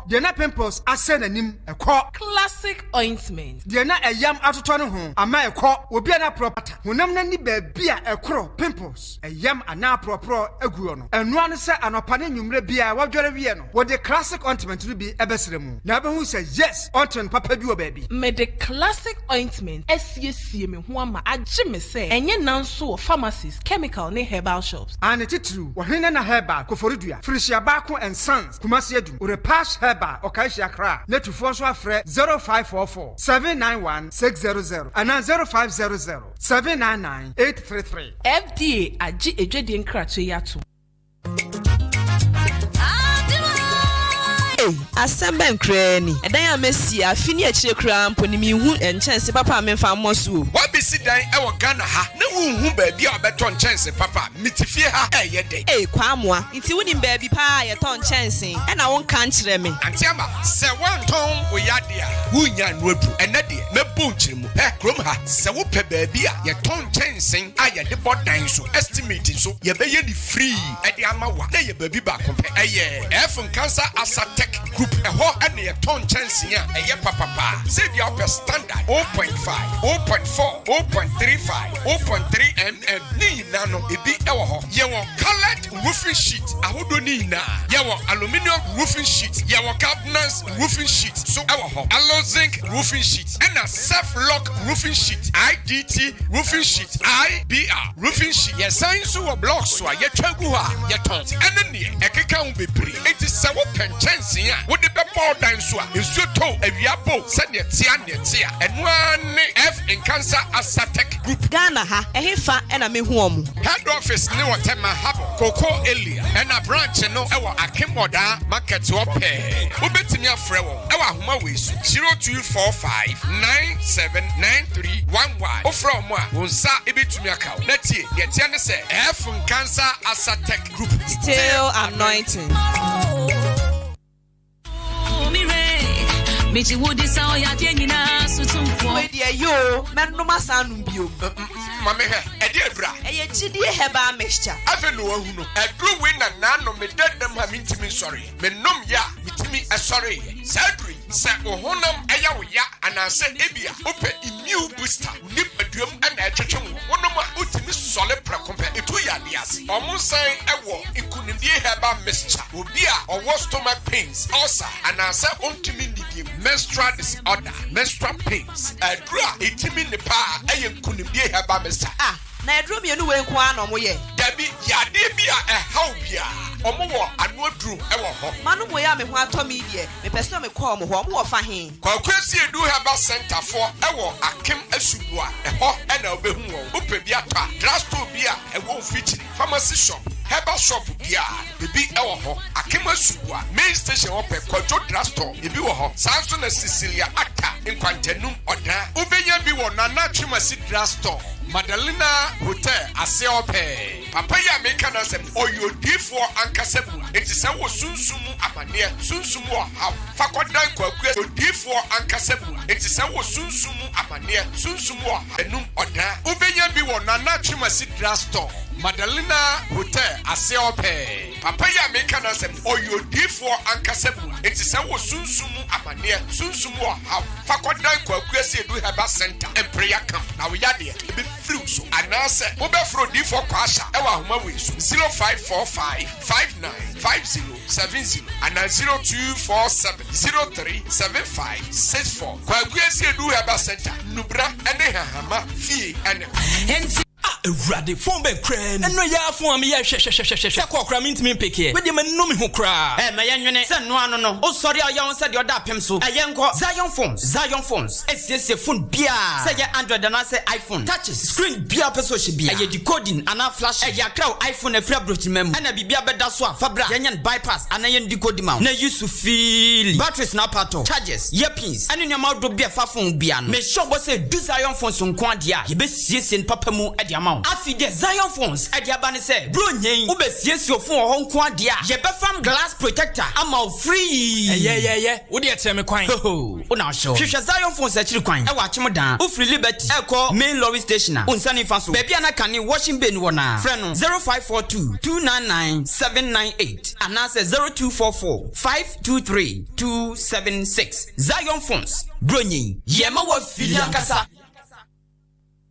de na pimples ase nanim ekọ classic ointment de na eyam atoto ne ho ama ekọ obi na propata honam na ni ba bia ekoro pimples eyam ana propro aguo no eno ane se anopa ne nwumre bia wadware wie no wo de classic ointment no bi ebesere mu na be hu se yes ointment papa bi wo ba bi me de classic ointment esiesie me ho ama agye me se enye nanso wo pharmacies chemical ne herbal shops ane titru wo hene na herbal koforidua frisia baako and sons kumase adum o repass herbal okaishi akra netufo so afre 0544 791 600 and 0500 799 833 FDA agye edwede nkrato yato Asamba nkrani edan amesi afini akire kra mponi mi hu enchense papa amemfa moso wa besi dan e wo Ghana ha na hu baabi a obeto enchense papa mitifie ha eye den kwamoa nti woni baabi pa ye ton enchense e na won kan kire me antiama se wonton wo yade a wunya nuadu ene de mebo nkiremu krom ha se wo pe baabi a ye ton enchense a ye de bodan so estimate so ye be ye di free e de ama wa na ye baabi ba kompe eye efun cancer asatek group eho ene ye ton chance ya eye papa say the upper standard 0.5 0.4 0.35 0.3 mm ni na no ebi ewo ho ye won colored roofing sheet ahodo ni na ye won aluminium roofing sheet ye won cabinets roofing sheet so ewo ho allo zinc roofing sheet and a self lock roofing sheet IDT roofing sheet IBR roofing sheet ye sign so blocks so ye twagu ha ye ton ene ne ekeka hu bebri enti se wo penchance ya wo de be ball dan so a esuo to awiabo se ne tia eno ane F in cancer asatek group Ghana ha ehefa ena mehu omu head office ne wotema habo koko elia ena branch no ewo akimoda market ope obetimi afre wo ewo ahoma wesu 0245 979311 ofre omo a wonsa ebetumi akawo na tie ye tia ne se F in cancer asatek group still anointing Mechi wodi sa oya de nyina sutumfo we dia yo menoma sanum bio mame he e de adura eye chidie heba mixture afa no wahu no aduru we na nano me dedem ha mintimi sorry me nom ya mitimi sorry sadri se ohonam eya wo ya anase ebia ope immune booster ni aduam ana etwetwe wonom a utimi sole prekompe etu ya diase omunsan ewo ikunimdie heba mixture obi a owo stomach pains ulcer anase ontimi ndidie menstrual disorder menstrual pains adura etimi ne pa eye ikunimdie heba mixture na edro mienu we nko an omoye dabi yade bia ehaw bia omowo anodru ewo ho manu mo ya me ho atomi die me pese me call mo ho omo fa hin kwakwesi edu heba center for ewo akem asubua eho na obehu wo opebi ata drugstore bia ewo feature pharmacy shop herbal shop bia ebi ewo ho akem asubua main station ope kwajo drugstore ebi wo ho sanso na Cecilia ata nkwantanum odan obenya bi wo na Chimasi drugstore Madalena Hotel Aseope Papa ya meka na sem oyodifo ankasebu enti se wo sunsumu amane sunsumu ha fakodan kwakua odifo ankasebu enti se wo sunsumu amane sunsumu ha enum odan ubenya bi wo na Chimasi drugstore Madalena Hotel Aseope Papa ya meka na sem oyodifo ankasebu enti se wo sunsumu amane sunsumu ha fakodan kwakua se edu heba center empreya camp na we yade free so anase obefro d for kwasha ewa homa we so 0545 595070 and 0247 037564 kwagwesi edu heba center nubra ene hahama fie ene Ready phone be crane. And no ya phone me hwehwehwehwehwe. Se kokra mintimi peke. We de manno me ho kra. Me yenwene se no ano no. O sorry ya won se de oda pem so. Ayenko Zion phones. Esese phone bia. Se ye Android na se iPhone. Touches screen bia peso she bia. Aye decoding ana flash. Aye akra iPhone afra brochi mem. Ana bibia beda so afabra. Yenyen bypass ana yen decode ma. Na use to feel. Batteries na pato. Charges, earpins. Ani nyama do bia fa phone bia no. Me sure bo se do Zion phones nko ade a. Ye be siesie papa mu ade ama. ama wo afi de Zion phones e dia ba ne se bro nyen wo be siesie phone ho nko ade a ye be fam glass protector ama wo free yeah wo de etre me kwan ho una show hwehwe Zion phones a chiri kwan e wa chim dan wo free liberty e call main lorry station a unsani fa so baby ana kan washing bay no na friend no 0542 299 798 and now say 0244 523 276 Zion phones bronyin yema wa filia kasa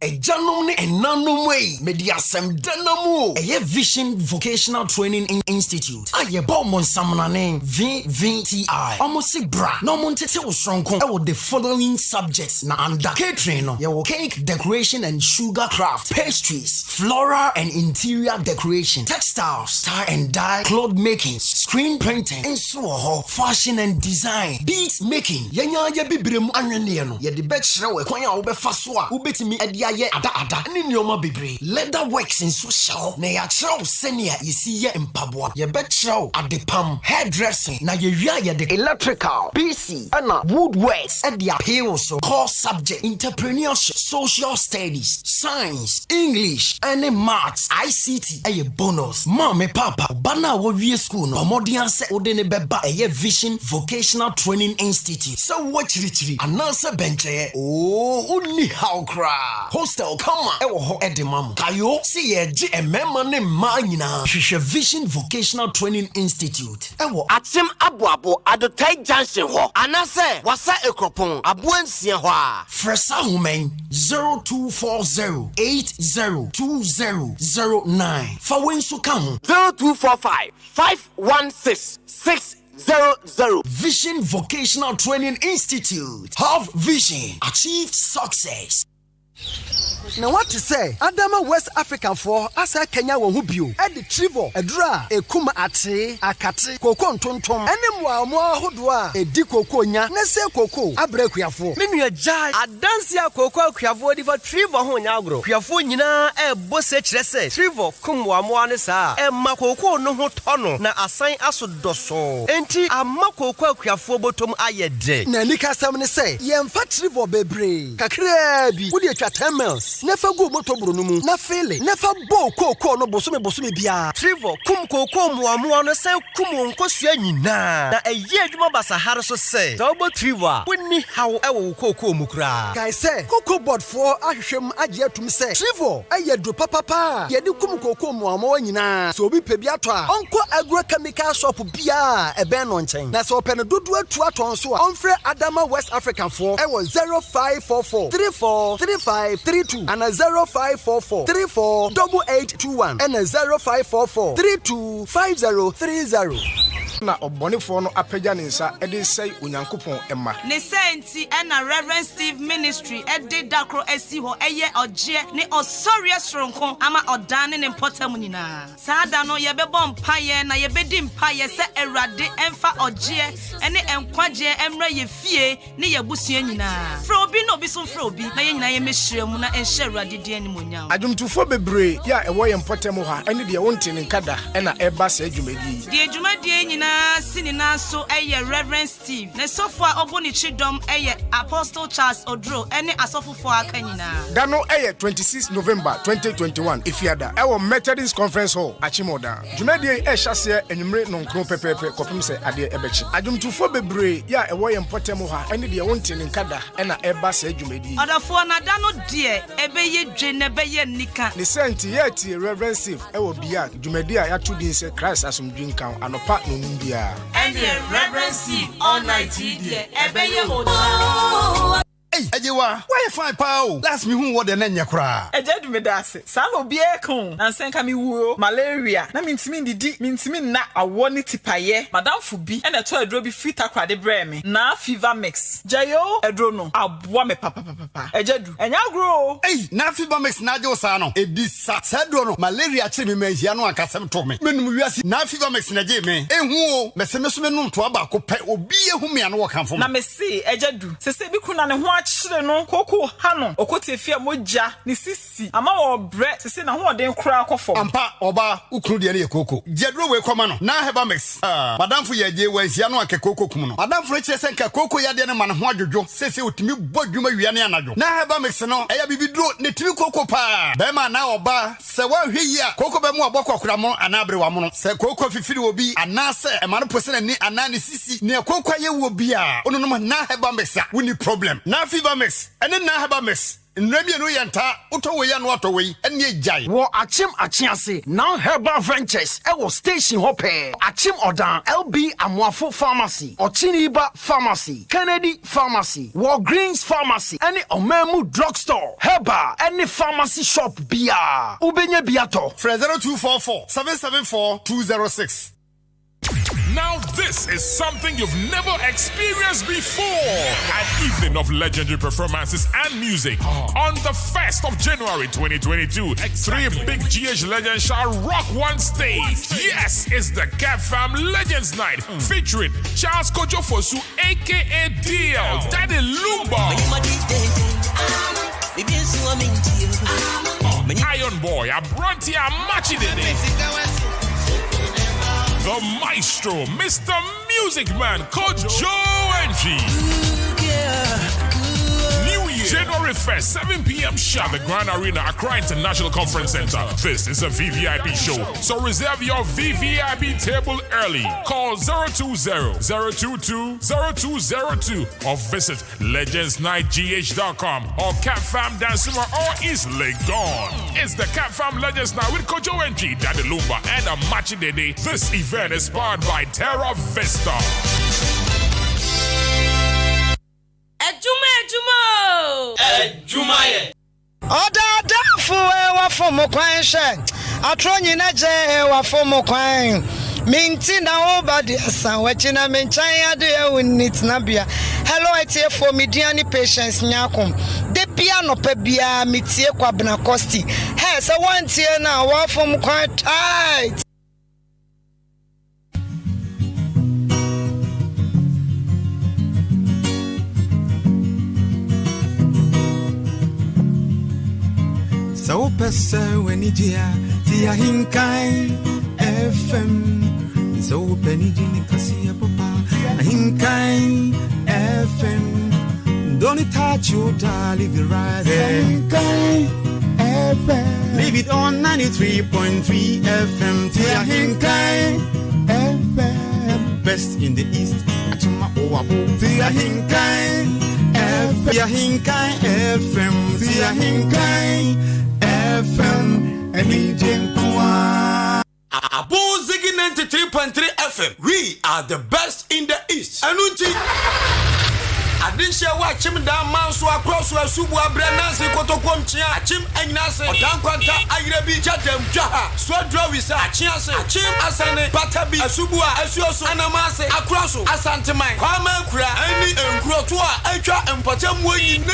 Ejanom ne enanum wey mediasem danamu eye Vision Vocational Training Institute aye bo monsamnane VVTI almost bra no montete osronko e wo the following subjects na under catering no ye wo cake decoration and sugar craft, pastries, floral and interior decoration, textiles, tie and dye, cloth making, screen printing, and so on, fashion and design, beads making, yanya ye bibrem anwene no ye de bechre we kwan a wo be fa so a wo betimi adia ye ada ni nyoma bebre leather works in social na ya chiro senior yesi ye mpaboa ye betchiro adepam hairdressing na ye wia ye de electrical PC ana woodworks and the appeal so core subject entrepreneurship, social studies, science, English and maths, ICT aye bonus mama papa bana wo wie school no omodian se ode ne beba aye Vision Vocational Training Institute so what chiri anansa benche uni how cry hostel come on ewo ho edemam kayo see ye ji emema ne ma nyina hwehwe Vision Vocational Training Institute ewo atem aboabo adotai junction ho anase wasa ekropon aboansia ho a fresa human 0240802009 fa wenso ka ho 0245516600 Vision Vocational Training Institute. Have vision, achieve success. Now what to say? Adama West African for asa Kenya wo hubio. E de trivo, edra, ekuma ate, akate, koko ntontom. Ene mo ahodoa e di koko nya, na se koko abre kuafo. Me nua jai adanse akoko kuafo di for trivo ho nya agro. Kuafo nyina e bose kire se trivo kumwa mo ne sa. E ma koko no ho tono na asan asodoso. Enti amma koko kuafo botom ayede. Na nika sam ne se, yemfa trivo bebre. Kakra bi, wo de atwa 10 miles. Nefa go moto bro no mu na fele nefa bo koko no bosome bia trivo kum koko muamu no se kum nkosua nyina na eye adwuma basahare so se dobo trivo a woni hawo ewo koko mu kra guys say koko board for ahwehwem age atum se trivo eye do papa ye de kum koko muamu nyina so obi pe bi ato a onko agrochemical shop bia e ben no nchen na so open dodo atu aton so a onfre Adama West African for ewo 0544 343532 and a 0544 348821 and a 0544 325030. Na obonifo no apagya ne nsa e de sei onyankopon emma ne senti na Reverend Steve Ministry e de dakro esi ho eye oje ne osoria sronko ama odane ne potam nyina saada no ye bebɔ mpaye na ye bedi mpaye se Awurade emfa oje ene enkwaje emra ye fie ne ye busua nyina fra obi no obi so fra obi na ye nyina ye mehire mu na enhye Awurade de animonyam adwumtufo bebre ya ewo ye mpotam ha ene de wonte ne nkada ena eba sa adwumadi de adwumadi nyina sinina so eye Reverend Steve ne sofo a oboni chidom eye Apostle Charles Odro ene asofofo aka nyina dano eye 26 November 2021 ifiada ewo Methodist Conference Hall achimoda dwumadi e hyase enwumre no nkro pepepe kopim se ade ebechi adwumtufo bebre ya ewo ye mpotem ha ene de wonte ne nkada ena eba sa adwumadi odafo na dano de ebeye dwe ne beye nika ne senti yeti Reverend Steve ewo bia dwumadi a yato din se Christ asomdwin kan anopa no bia and the Reverend Steve all night there ebeye hoda hey ajewa why fine pao last me who what the nanya kra ejedu me dase sa no bie kon ansenka me wuo malaria na mintimi ndidi mintimi na awo ne tipaye madam fubi e na to adro bi frita kwade bre me na fever mix jayo adro no aboa me papa ejedu enya agro hey na fever mix na je osa no edi sa adro no malaria che me mahia no akasem to me menum wiase na fever mix na je me ehu o mese me so me num to aba ko pe obi ehu me ano wo kan fo na me se ejedu sese bi kuna ne ho chire no koko ha no okote fia moja ni sisi ama wo bre sisi na ho den kura akofo ampa oba ukuru de ne koko jedro we kwama no na heba mix madam fu ye wansia no ake koko kum no madam fu chire senka koko ya de ne man ho adwodwo sese otimi bodwuma wia ne anadwo na heba mix no eya bibidro ne timi koko pa be ma na oba se wa hwe yi a koko be mu obokwa kura mo anabre wa mo no se koko fifiri obi anase e man posene ni anani sisi ne koko ye wo bi a ono no na heba mix a woni problem na fever mix ene na heba mix Nremi no yenta utowe ya no atowe ene ejai wo achim achiase now herbal ventures e wo station hope achim odan LB Amuafo pharmacy Ochiniba pharmacy Kennedy pharmacy War Greens pharmacy any Omemu drugstore herbal any pharmacy shop bia ubenye biato 0244 774 206. Now this is something you've never experienced before. An evening of legendary performances and music. On the 1st of January 2022, 3 big GH legends shall rock one stage. Yes, it's the Cap Fam Legends Night featuring Charles Kojo Fosu, aka DL, Daddy Lumba, Iron Boy, Abronti Amachidede, the Maestro, Mr. Music Man, Coach Joe G. New Year, January 1st, 7 p.m. sharp, the Grand Arena, Accra International Conference Center. This is a VVIP show, so reserve your VVIP table early. Call 020-022-0202 or visit legendsnightgh.com or CapFam Dancima or easily gone. It's the CapFam Legends Night with Coach G, Daddy Lumba, and a Machi Dede. This event is powered by Terra Vista. Adwuma Oda fu wa fomo kwan hye atronyi na je wa fomo kwan minti na obadi asan wachi na menchan ade ewunit na bia hello etie for mediani patience nyakom de bia no pa bia metie Kwabena Costy he so wantie na wa fomo kwan tight. So pesa wenijia tia hinkai FM so penijini kasia papa hinkai FM don't touch you leave it right there hinkai FM leave it on 93.3 FM tia hinkai FM best in the east achama owabu tia hinkai FM tia hinkai FM tia hinkai FM Abuzigi 93.3 FM. We are the best in the East. Anunti. Adisha wa chim da manso across wa subu abrenansi kotokom chia achim enyase odankwanta ayrebi jadem jaha swodro wisa achiase achim asane batabi asubu a asuoso anamase across asanteman kwama kura ani enkuro to a atwa empatem wonyine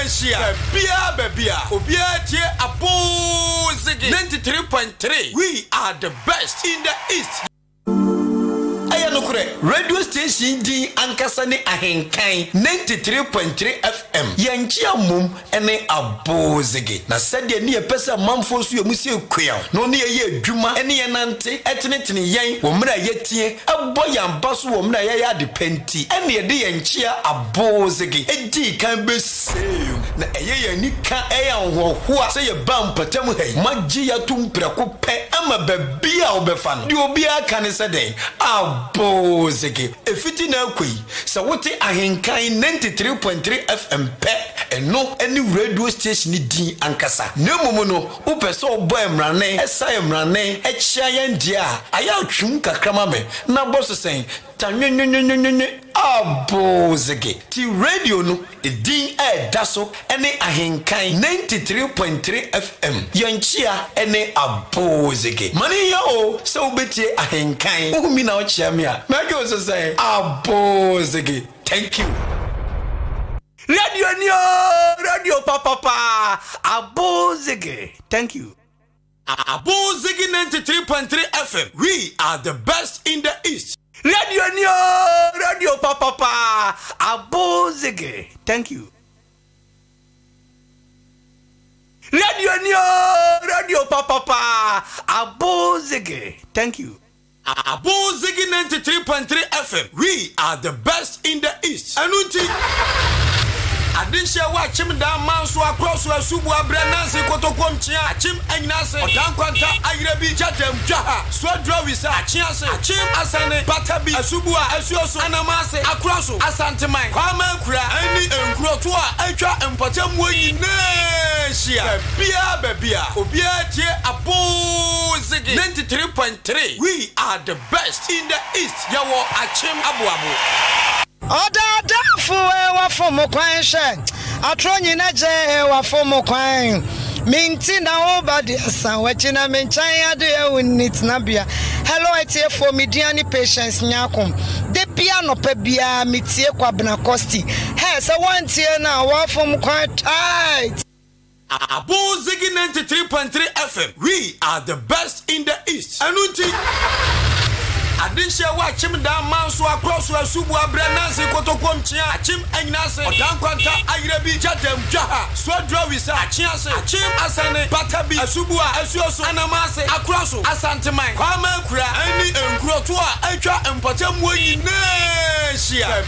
shia bia obia tie Abuzigi 93.3. We are the best in the East. Radio station di ankasa ne ahenkan 93.3 FM yankia mum ene Abuzigi na sede ne yepesa mamfo so yemu se kwea no ne ye adwuma ene ye nante etenetene yen wo mra yetie abo yamba so wo mra ye adepenti ene ye de yankia Abuzigi edi kan besem na eye yanika eya hohoa se ye bam patam hai maggi ya tumprako pe ama babia obefa no de obi aka ne sede Abuzigi efiti na kwei sa wote ahenkan 93.3 FM pe eno any radio station din ankasa nemomo no upese obo emrane esa emrane echia yandia aya twum kakrama me na boss sen tanwenwenwenwenwe Abuzigi ti radio no din daso ene ahenkan 93.3 FM yanchia ene Abuzigi mani yo so betie ahenkan ohumi na ochia me a make us say Abuzigi. Thank you. Radio papa Abuzigi. Thank you. Abuzigi 93.3 FM. We are the best in the East. Radio papa Abuzigi. Thank you. Radio papa abozege. Thank you. Abozege 93.3 FM. We are the best in the East. Anunti. Adinshia wa chim da manso across wa subu abrenanse kotokom chia chim enyase odankwanta ayrebi jadem jaha swadra wisa achiase chim asane batabi asubu a asuoso anamase across asanteman kwama kura ani enkuro to a atwa empatam wonyi nashia bebia obia tie abozege 93.3. We are the best in the East. Yawo achim abuabu. Oda fuwe wa fomo kwan she atronyi na je wa fomo kwan minti na obadi asan wachi na menchan ade unit na bia hello etie for mediani patience nyakom de bia no pa bia metie Kwabena Costy he se wantie na wa fomo kwan tight Abozege 93.3 FM. We are the best in the East. Anunti Adinshia wa chim da manso across wa subu abrenanse kotokom chia chim enyase odankwanta ayrebi jadem jaha swadra wisa achiase chim asane batabi asubu a asuoso anamase across asanteman kwama kura ani enkuro to a atwa empatam wonyi nashia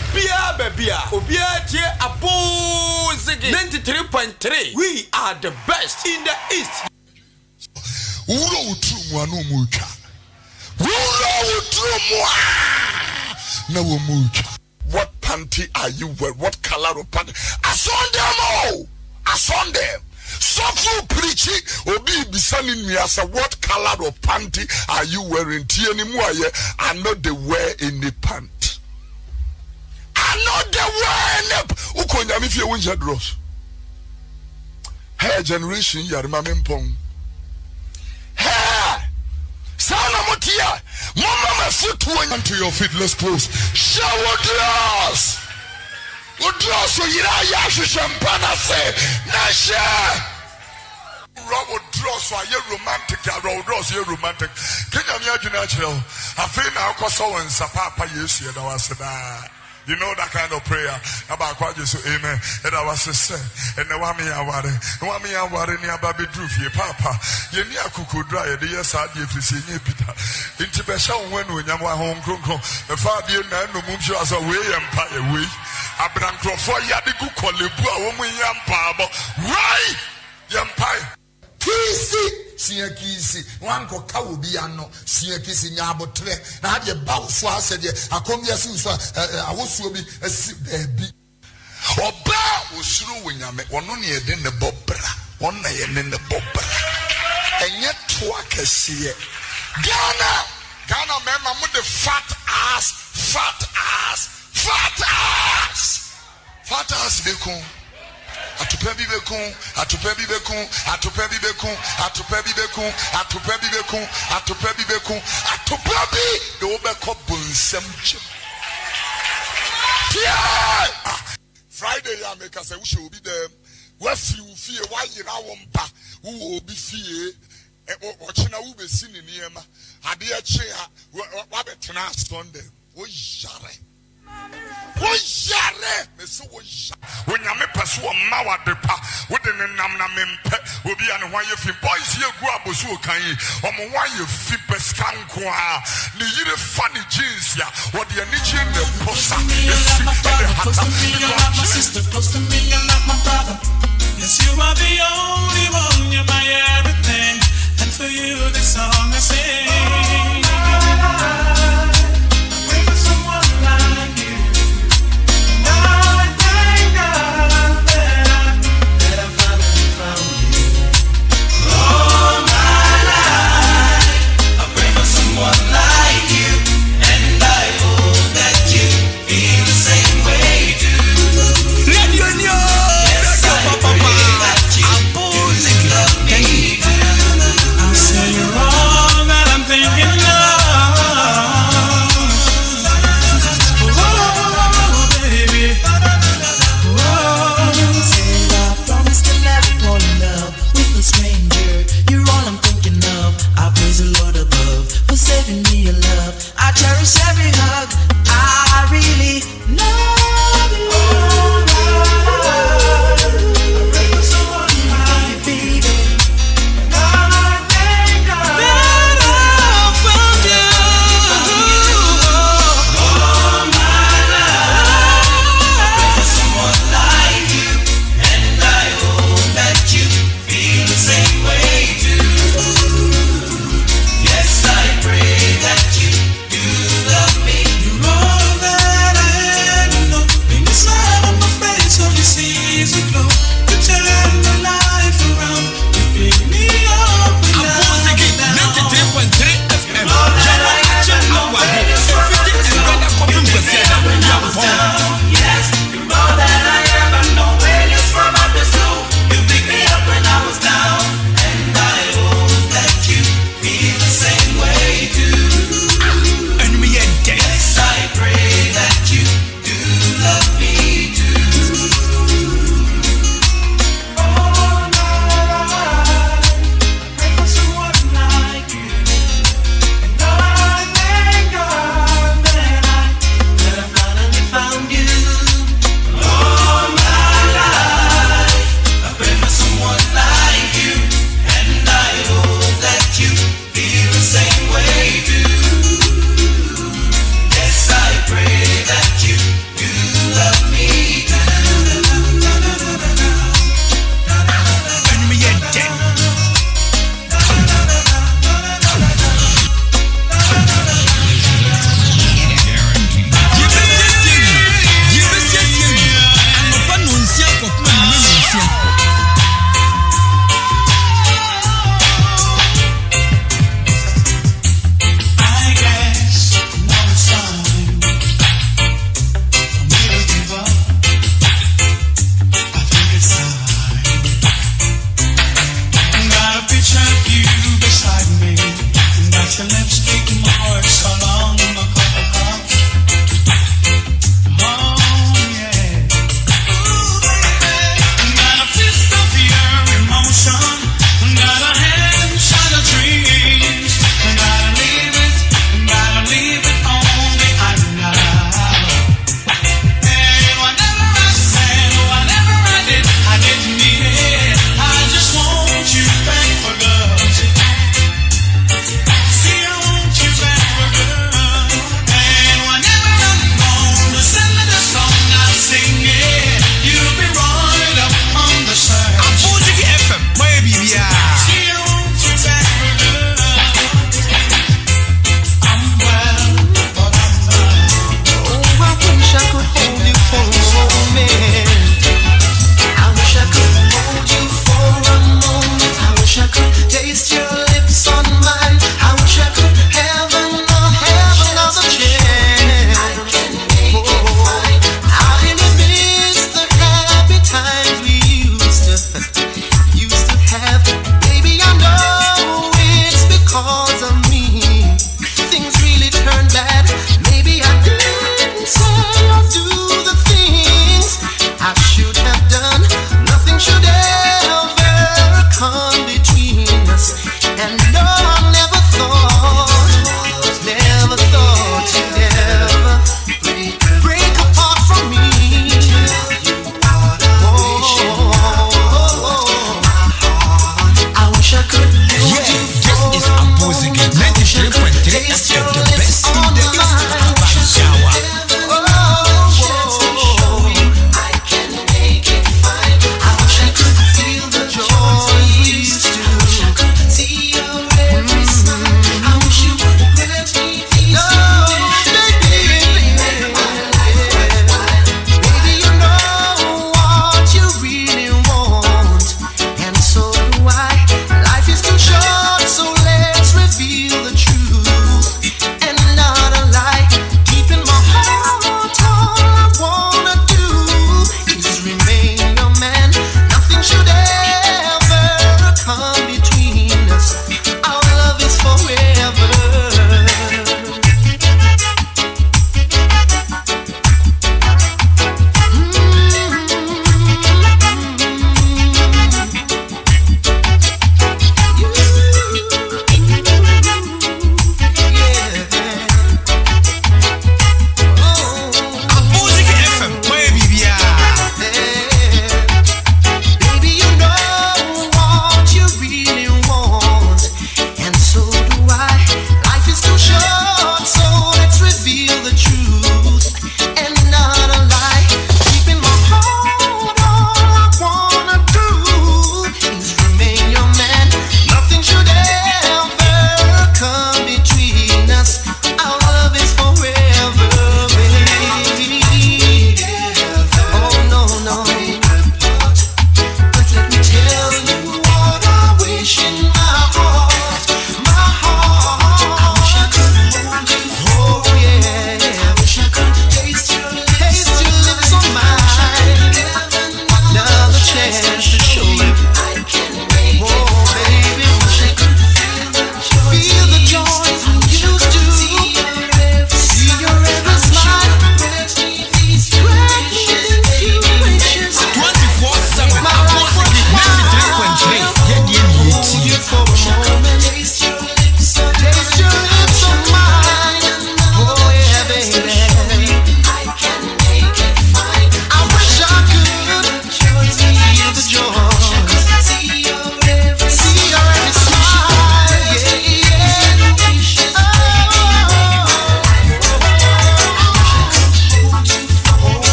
bebia obia tie abozege 93.3. We are the best in the East. Uro utrumu anu mucha. What panty are you wearing? What color of panty? I saw them. So preaching, Obi Bisani Miasa, what color of panty are you wearing? Tieni Muaye, I know they wear any pant. I know they wear any. Ukonyami fi winja dross. Hey generation, yarima mempong. Hey. Sana motia, mama my foot went to your feet. Let's close. Shower glass. What glass so yira yashi champagne say nasha. Robo draw so ye romantic, robo draw so ye romantic. Kenya mi adwuna chiro. Afi na akoso won sapapa Yesu da waseda. You know that kind of prayer about what you say, amen. And I was say, and the wami aware ni ababe drufie papa. Ye ni akuku dry the yes ad ye fisi nye pita. Inti besha wenu nyamwa hon kronko. The father na no mumsho as a way empire way. Abran krofo ya di ku kolebu a wo mu yampa abo. Right? Empire. Kisi wanko kawo biya no kisi nyabo tre na hade bawo so asede akomya so awosuo bi asi baabi oba osuru wonyame wono ne yede ne bobra won na ye ne bobra enye to akese Ghana mema mu the fat ass bekon atupe bi de obeko bonsam chem Friday ya make us we should be there we fie wa yira wo mpa wo obi fie o china wo be si ni niema ade a che wa betena Sunday wo yare meso wo nyame paso ma wa depa wo de ne nam na mempe obi ane ho aye fi boys ye gu abosu kan yi omo wa ye fi peskanko a ne yire fa ne jeans ya wo de ani je ne posa my sister, close to me, you're not my brother. Yes, you are the only one, you're my everything. And for you, this song I sing.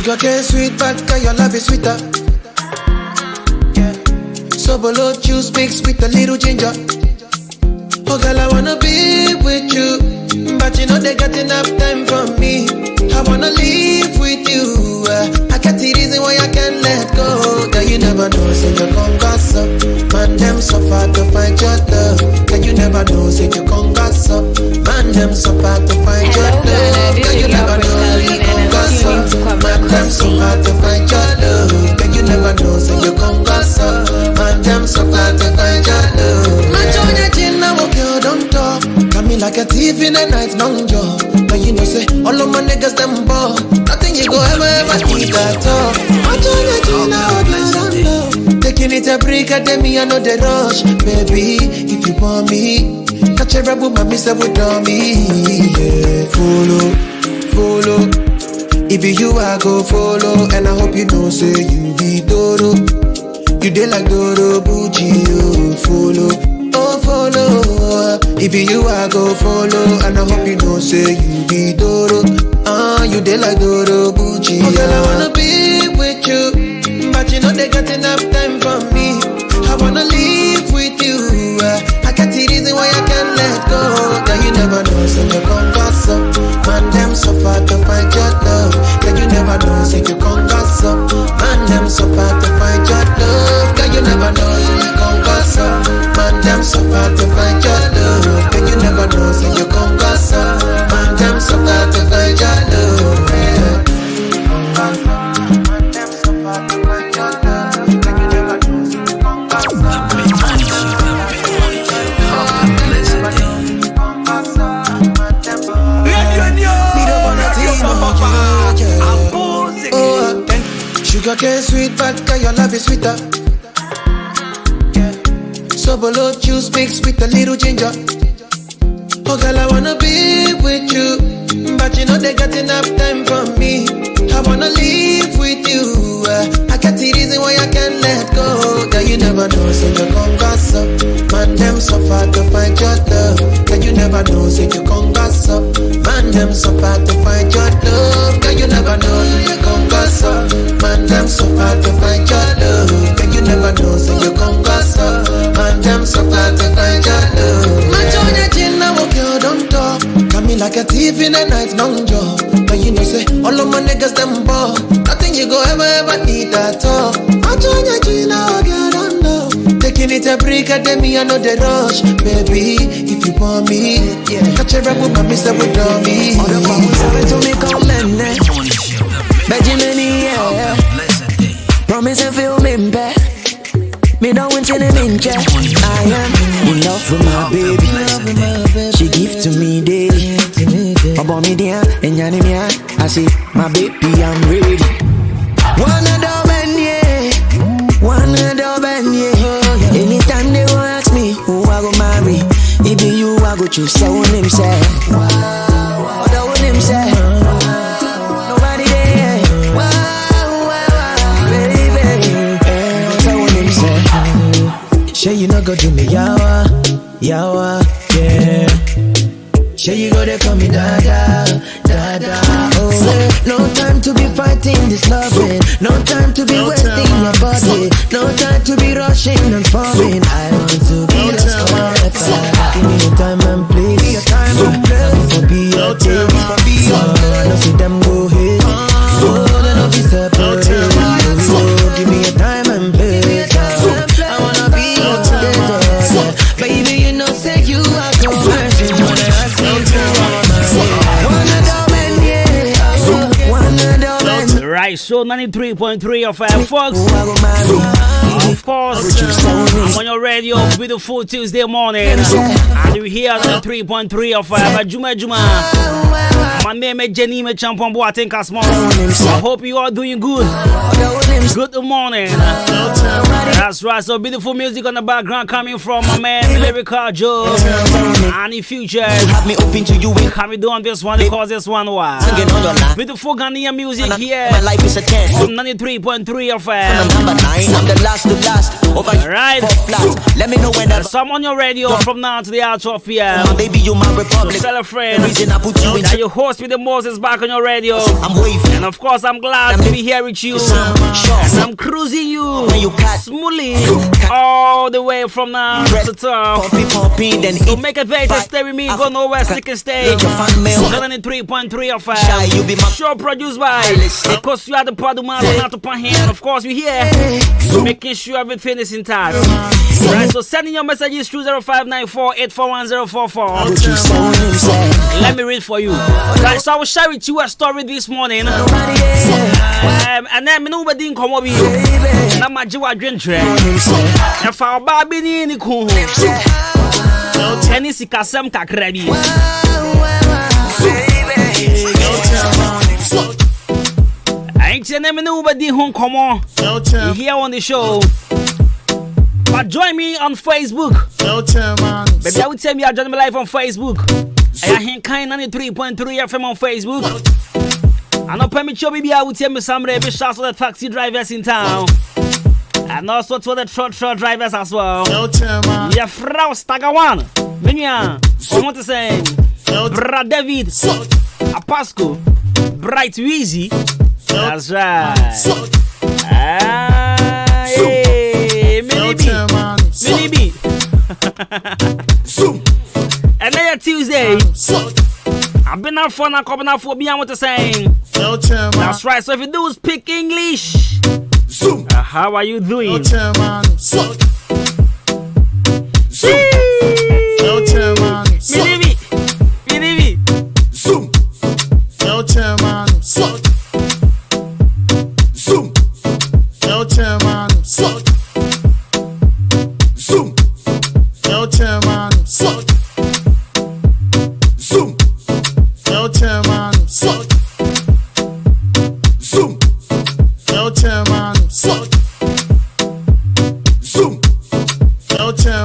Sugar cane sweet, but your love is sweeter. So below juice mixed with a little ginger. Oh girl, I wanna be with you, but you know they got enough time for me. I wanna live with you. I got the reason why I can't let go. Girl, you never know, say you gon' gossip. Man, them so far to find your love. Girl, you never know, say you gon' gossip. Man, them so far to find your love. Girl, you never know, say you gon' gossip. Man, them so far to find your love. Girl, you never know, say you gon' gossip. Man, them so far to find your love. Man, join your chin now, girl, don't talk. Got me like a thief in the night, long jaw. But you know, say all of my niggas them ball. Nothing you go ever need at all. I'm trying to do now, girl. Taking it a break, at me, I know the rush. Baby, if you want me, catch a rebel, my miss with me. Yeah, follow. If you I go follow, and I hope you know, say you be Doro. You dey like Doro, Bucci, you follow. Follow. If you I go follow, and I hope you know, say you be Doro. You dey like Doro, Bucci. Oh girl, I wanna be with you, but you know they got enough time for me. I wanna live with you. I got the reason why I can't let go. Girl, you never know, say you gon' gossip. Man, them so far to find your love. Girl, you never know, say you gon' gossip. Man, them so far to find your love. Girl, you never know, you gon' gossip. Man, them so far to find your love. Girl, you never know, say you gon' gossip. Man, them so far to find your love. Sugar cane sweet, but your love is sweeter. So below juice mixed with a little ginger. Oh girl, I wanna be with you, but you know they got enough time for me. I wanna live with you. I got the reason why I can't let go. Girl, you never know, say you gon' gossip. Man, them so far to find your love. Girl, you never know, say you gon' gossip. Man, them so far to find your love. Girl, you never know, you gon' gossip. Man, them so far to find your love. Girl, you never know, say you gon' gossip. Man, them so far to find your love. Man, join your chin now, girl, don't talk. Got me like a thief in the night, long jaw. But you know, say all of my niggas them ball. Nothing you go ever need at all. I'm trying to chill now, girl, don't know. Taking it a break, at me, I know the rush. Baby, if you want me, catch a rebel, my mister with me. All the powers to me come and Benjamin, yeah. Promise and feel me back. Me don't want to mince. I am in love with my baby. She give to me daily. About me there and Yanimia. I say, my baby, I'm ready. One adore man, yeah. Anytime they will ask me who I go marry, it be you I go choose. So when him say, what when him say, nobody there. Baby, so when him say, sure you not go do me yawa, yeah. Sure you go there call me dada. Oh, no time to be fighting this loving. No time to be wasting your body. No time to be rushing and falling. I want to be lost forever. Give me your time and place. For be your day. I don't see them go ahead. So they don't be separated. So give me your time and place. I wanna be your together. Baby, you know say you are conversion. When I ask me Right, so 93.3 of Fox. Of course, I'm on your radio, beautiful Tuesday morning. And you hear 93.3 of Adwuma. My name is Jenny Champon Boateng Kasmos. I hope you are doing good. Good morning. That's right, so beautiful music on the background coming from my man Lyrical Joe. And in future, have me open to you. How we doing this one? Because this one was beautiful Ghanaian music here. My life is a 10. From 93.3 of I'm number 9. I'm the last to last. All right. Let me know when some on your radio from now to the outro of PM. Baby, you my republic. So tell a friend that you host with the Moses back on your radio. I'm waving. And of course, I'm glad to be here with you. And I'm cruising you smoothly all the way from now to top. So make it very to stay with me. Go nowhere, stick and stay. 93.3 of show produced by because you are the Adwuma not to hand. Of course, we here making sure everything is intact. Right, so sending your messages through 0594-841-044. Let me read for you. Right, so I will share with you a story this morning. And then nobody come over here. And I'm a Jew drink. And for our baby in the cool. Tennis Kasam Kakrabi. I ain't telling nobody home come on. Here on the show. But join me on Facebook. Baby, I will tell me I join me live on Facebook. I am kind 93.3 FM on Facebook. And I'll permit you, baby, I will tell me some rebel shots for the taxi drivers in town. And also to the truck drivers as well. Yeah, Frau Stagawan. Minya, I want to say, Bra David, Apasco, Bright Weezy. That's right. Maybe. And then Tuesday, I've been out for now, coming out for me. I want to say, that's right. So if you do speak English, how are you doing?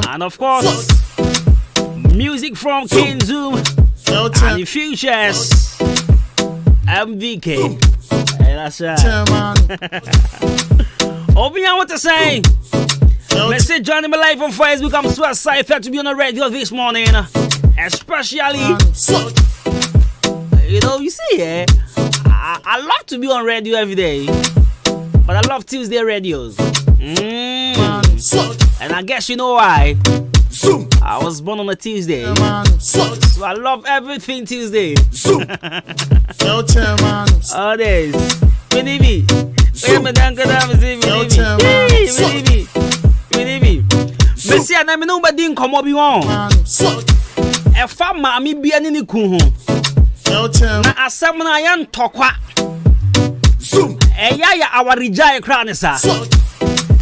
And of course, music from King Zoom and the Futures MVK. Hey, that's right. Obi, I want to say, message joining me live on Facebook. I'm so excited to be on the radio this morning, especially, you know, you see, I love to be on radio every day, but I love Tuesday radios. And I guess you know why. I was born on a Tuesday, so I love everything Tuesday. All days. Minibi. Messi and I know but didn't come up on. A farmer, me be an in the kuhu. Na asamna yan tokwa. Yaya our rejay cranessa.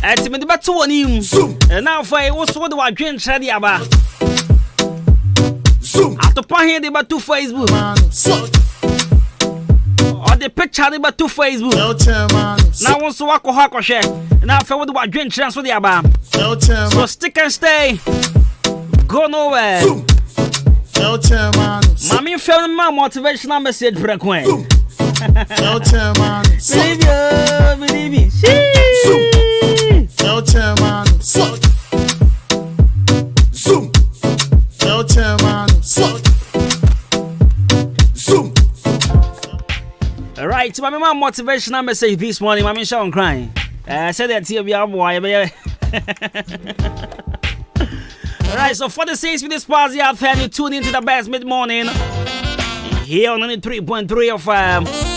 And me the battle on him. And now for what's what do I drink shady about? After paying the battle Facebook. Or the picture the battle Facebook. Now once to walk or hack or share. And now for what do I drink transfer the about? So stick and stay. Go nowhere. Mommy found my motivational message break when. Baby. Alright, so my motivational message this morning, my Sean crying. I said that here we are boy. Alright, so for the saints with this party out there, you tune into the best mid-morning here on 93.3 of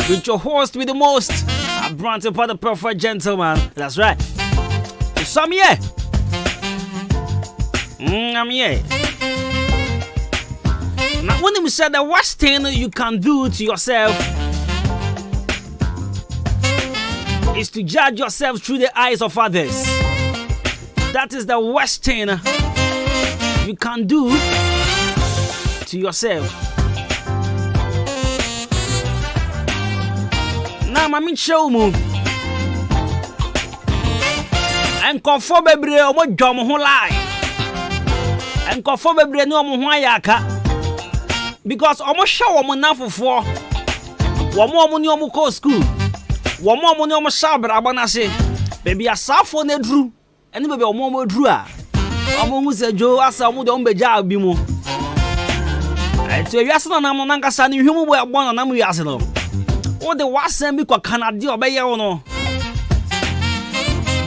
with your host with the most, Brant upon the perfect gentleman. That's right. So I'm here. I'm here. Now, when we said the worst thing you can do to yourself is to judge yourself through the eyes of others. That is the worst thing you can do to yourself. Now, I'm show me. And conform bebre o mo dwom ho lie. And conform bebre no mo ho ayaka. Because o mo hwe wo mo nafofo. Wo mo ni o mo ko school. Wo mo ni o mo shabra abanase. Baby asafo na dru. ene bebe omo dru a omo hu se jo asa omo de omo beja bi mu eto wiase no nam no nankasa ne hwemu boy abon no nam wiase no wo de wasem bi kwa Canada obeye wo no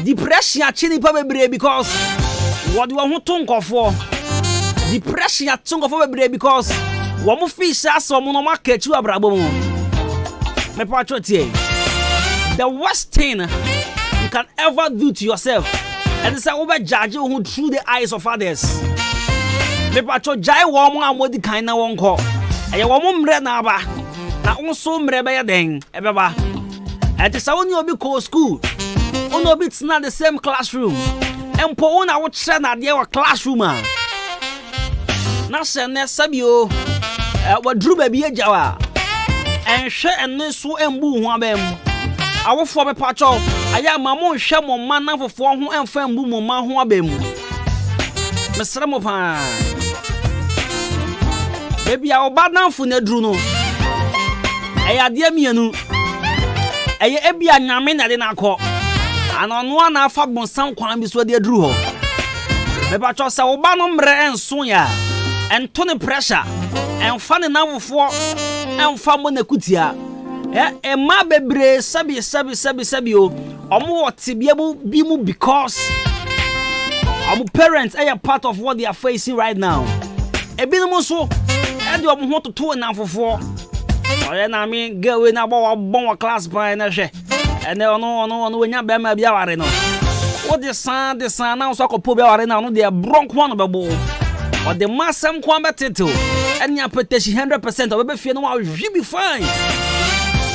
depression achini pa bebre because what you want to nkofo depression atungofo bebre because wo mo fish aso mo no market you abrabo mo me patcho tie the worst thing you can ever do to yourself and say over judge who through the eyes of others me patcho jai wo mo amodi kan na wonko eye wo mo mre na aba na unso mre be den ebeba ati sa woni obi ko school ono obi tsna the same classroom empo una wo kire na de wa classroom a na se ne sabio wadru ba bi ajawa enhwe enne so embu ho abam awofo be pacho aya mamo nhwe mo man na fofo ho emfa embu mo man ho abam mesre mo pa bebi a oba nanfo na dru no eya de mienu eye ebia nyame na de na akọ anono na afa bonsan kwan bi so de dru ho me pacho se oba no mre enso ya ento ne pressure enfa ne nanfo enfa mo na kutia ma bebre sabi o omo wotibia bi mu because our parents are part of what they are facing right now ebinum so e de omo ho toto nanfo oye na mi gawe na bon class pa na hwe ene ono nya be ma bia ware no wo de san na so akopo bia ware na no de bronko no bebo o de masem kwa beteto enya peteshi 100% o be fie no wa hwi be fine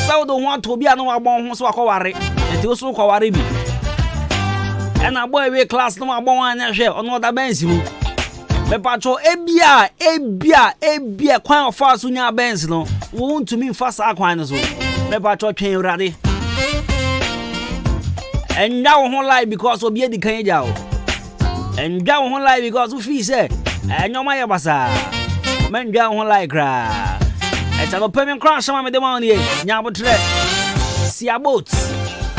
so do want to be no wa bon ho so akoware enti wo so akoware bi ena boy we class no wa bon anya hwe ono da bensi mu me pacho ebia kwan of us nya bensi no wo want to me fast akwan no so me pacho twen urade enja wo ho lie because obi edi kan eja wo enja wo ho lie because wo feel say enyoma ye basa menja wo ho lie kra etalo pemi kra shama me de ma oni nya botre siabot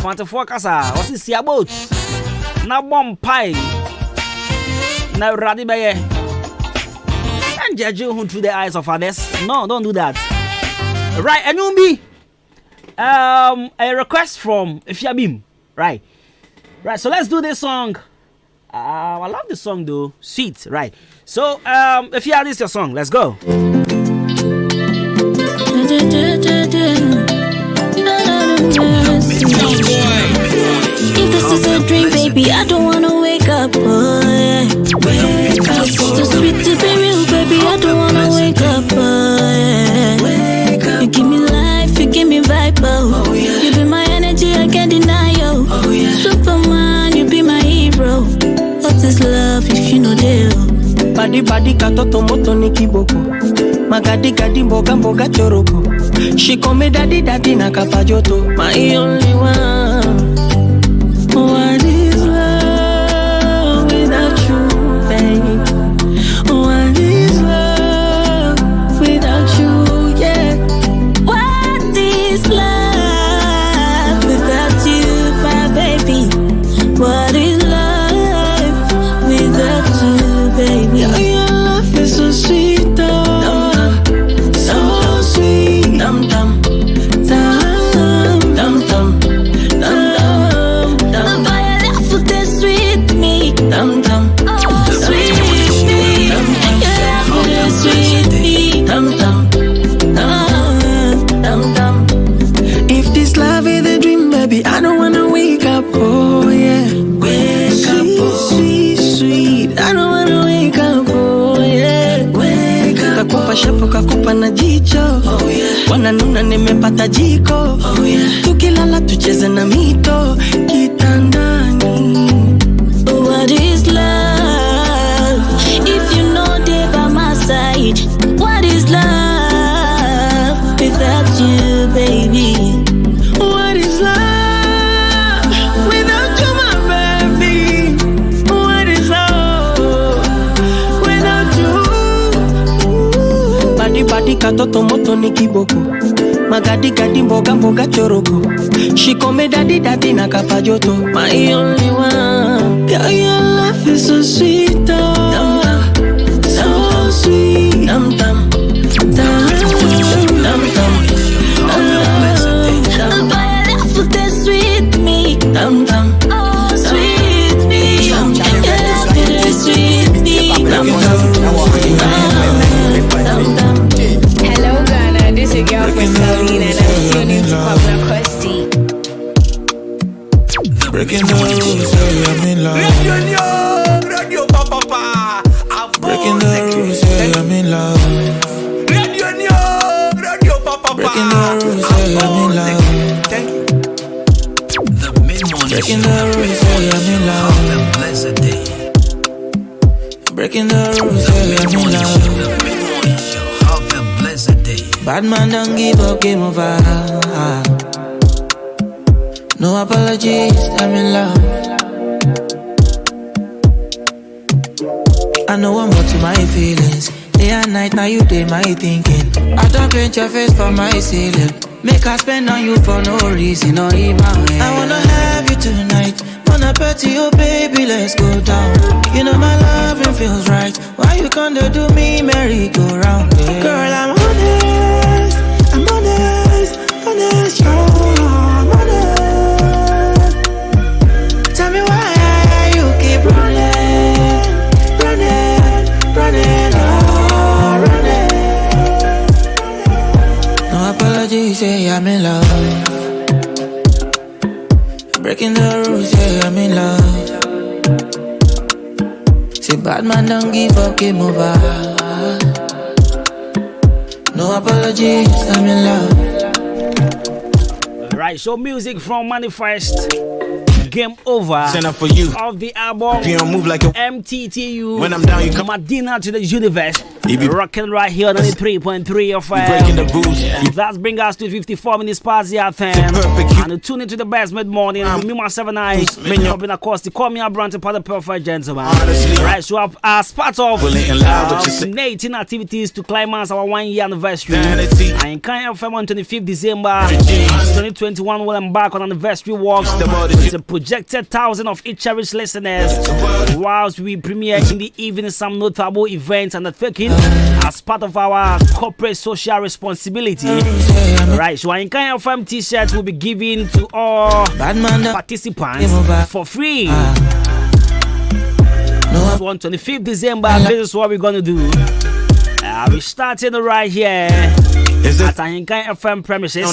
24 kasa o si siabot na bom pai na urade beye and judge who through the eyes of others. No, don't do that. Right, Anumbi. A request from Fiabim. Right, so let's do this song. I love this song though. Sweet, right. So, if you this is your song, let's go. If this is a dream, baby, I don't wanna wake up. Oh, yeah. Wake up. It's too sweet to be real, baby. I don't wanna wake up. Oh, yeah. Wake up. You give me life, you give me vibe. Oh, yeah. You be my energy, I can't deny you. Oh, yeah. Superman, you be my hero. What is love if you know deal? Badi katoto moto ni kiboko. Magadi mboga choroko. She call me daddy na kapajoto. My only one. What is love without you, babe? What is love without you, yeah? What is love without you, my baby? What is love without you, baby? Yeah, your love is so sweet, oh. So sweet. Dum dum. If this love is a dream, baby, I don't wanna wake up. Oh yeah, wake up, sweet. I don't wanna wake up. Oh yeah, wake up. Kakupa shapo kakupa na jicho. Oh yeah, wananuna nimepata jiko. Oh yeah, tukilala tucheze na mito kitandani. What is love? If you know they by my side, what is love without you, baby? What is love without you, my baby? What is love without you? Badi katoto moto ni kiboko. Magadi mboga choroko. She call me daddy na kapajoto. My only one. Girl, your love is so sweet, so sweet. Dum dum, dum dum, dum dum. Your love is sweet me, dum dum, sweet me. Your love is sweet me, dum dum. Hello Ghana, this is your girl Christine and I'm tuning to Kwabena Costy. Breaking the rules, say I'm in love. Radio Papa. Breaking the rules, say I'm in love. Radio Papa. Breaking the rules, say I'm in love. Thank you. Breaking the rules, say I'm in love. Breaking the rules, say I'm in love. Bad man don't give up, game over. No apologies, I'm in love. I know I'm up to my feelings. Day and night, now you day my thinking. I don't paint your face for my ceiling. Make I spend on you for no reason or even. I wanna have you tonight. Wanna pet you, baby, let's go down. You know my loving feels right. Why you gonna do me merry-go-round? Yeah. Girl, I'm honest, honest, I'm honest. Tell me why you keep running, oh, running. No apologies, say I'm in love. Breaking the rules, say I'm in love. Say bad man don't give up, game over. No apologies, I'm in love. Right, so music from Manifest. Game Over. Send up for you. Of the album. If you don't move like a MTTU. When I'm down, you come. Madina to the universe. Rocking right here on 93.3 of breaking the rules. That brings us to 54 minutes past the FM. And tune into the best mid-morning. Me, myself, and I. Kwabena Costy. Call me a brand part of perfect gentleman. Honestly. Right, so as part of 18 activities to climax our 1 year anniversary. I in Kanye FM on 25th December 2021 will embark on anniversary walk. It's a projected 1,000 of each cherished listeners. Whilst we premiere in the evening some notable events undertaken as part of our corporate social responsibility. Right, so our Kanye FM t-shirts will be given to all participants for free. On 25th December, this is what we're gonna do. We're starting right here at Ahinkan FM premises.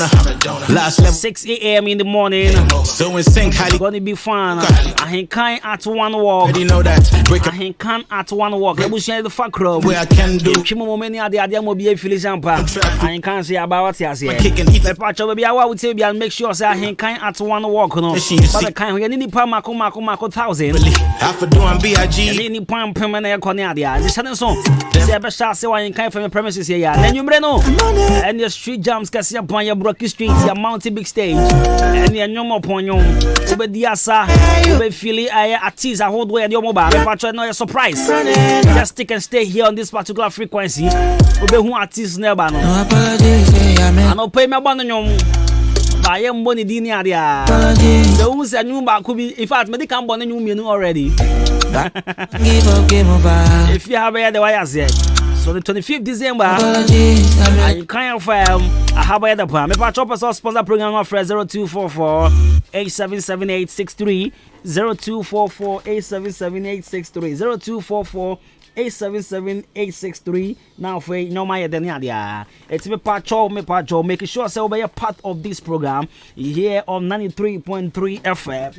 6 a.m. in the morning. So in sync, highly gonna be fun. Ahinkan at one walk. You know that. Ahinkan at one walk. Let me share the fact club. Where I can do. Chimo many are the idea mo be feeling jampa. Ahinkan say about what he say. The patch will be our would say be and make sure say Ahinkan at one walk. No, but the kind we need pa mako 1,000. Half a do and BIG. Any pam permanent cornelia. This is song. Say be sure say Ahinkan from premises here. Then you know. And your street jams kasi upon your Brocky Street, your Mountain Big Stage, and your no more upon you. Over the Asa, over Philly, I tease a whole way at your mobile. If I know a surprise, just stick and stay here on this particular frequency. Over who artists never know. No apologies, I don't pay my abandon. I am money dinner. So who's a new back could be, in fact, medical bonnet you already. Give up, game over. If you have the way I said. So the 25th December, I can't find I have a plan. Me patch up a sponsor program of 0244 877863 0244 877863 0244 877-863. Now for no my idea. It's me patcho, making sure so be a part of this program here on 93.3 FM.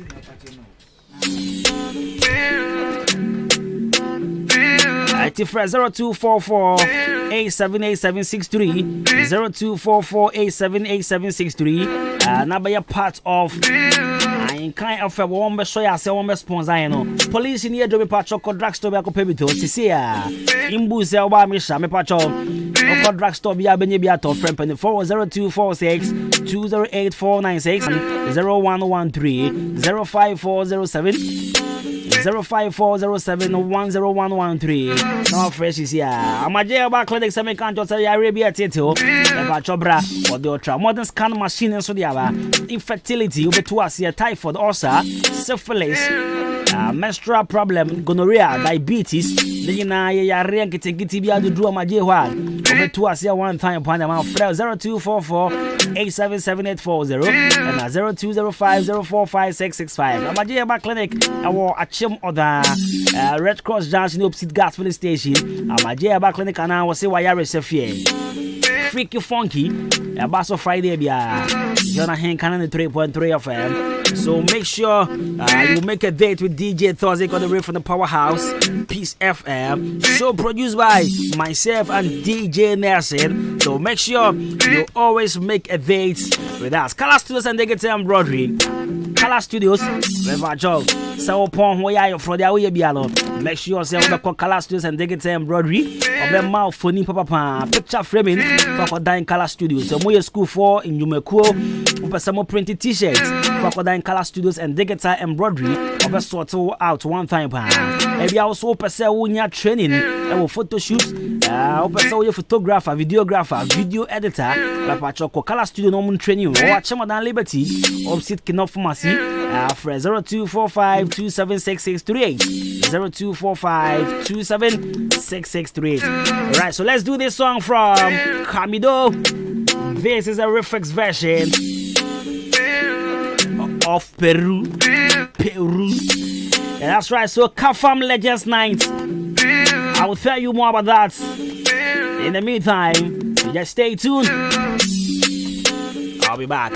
It's 0244 878-763 0244 878-763. Now be a part of I kind of a one show ya say one sponsor you know. Police in here do me patch up drugstore be akopɛ bi to sisi ya. Imbu se oba me sha me patch up drugstore bi abenye bi ato friend pen 40246 208496 0113 05407 05407-10113. No fresh is here. I'm a jail back clinic. Some can't just say Arabia Tito. Eva Chobra or the ultra modern scan machine and so the other. Infertility, over to us here, typhoid, ulcer, syphilis, menstrual problem, gonorrhea, diabetes, then you are rank it and get to do my J1. Over to us here one time upon the mouth 0244 877-840 and 0205045665. I'm a J Clinic. I will achieve other Red Cross Junction opposite gas filling station. I'm a J Clinic and I will say why I receive Freaky Funky, a bass of Friday, Jonah Hank Cannon 3.3 FM. So make sure you make a date with DJ Thursday on the way from the Powerhouse, Peace FM. Show produced by myself and DJ Nelson. So make sure you always make a date with us. Color Studios and Digital Embroidery. Color Studios, River Joe. So upon where you from the way you make sure you say Color Studios and Digital Embroidery. Or be mouth for papa picture framing for Dying Color Studios. So more school for in Numekuo. Some printed t-shirts for Dying Color Studios and Digital Embroidery. Or sort out one time. If you also pursue your training and photo shoot, pursue your photographer, videographer, video editor, like Color Studio normal training or Chamadan Liberty or sit Kino Pharmacy for 0245 276638. 0245-276638. Alright, so let's do this song from Camido. This is a reflex version of Peru. And that's right, so Kafam Legends Night. I will tell you more about that. In the meantime, just stay tuned. I'll be back.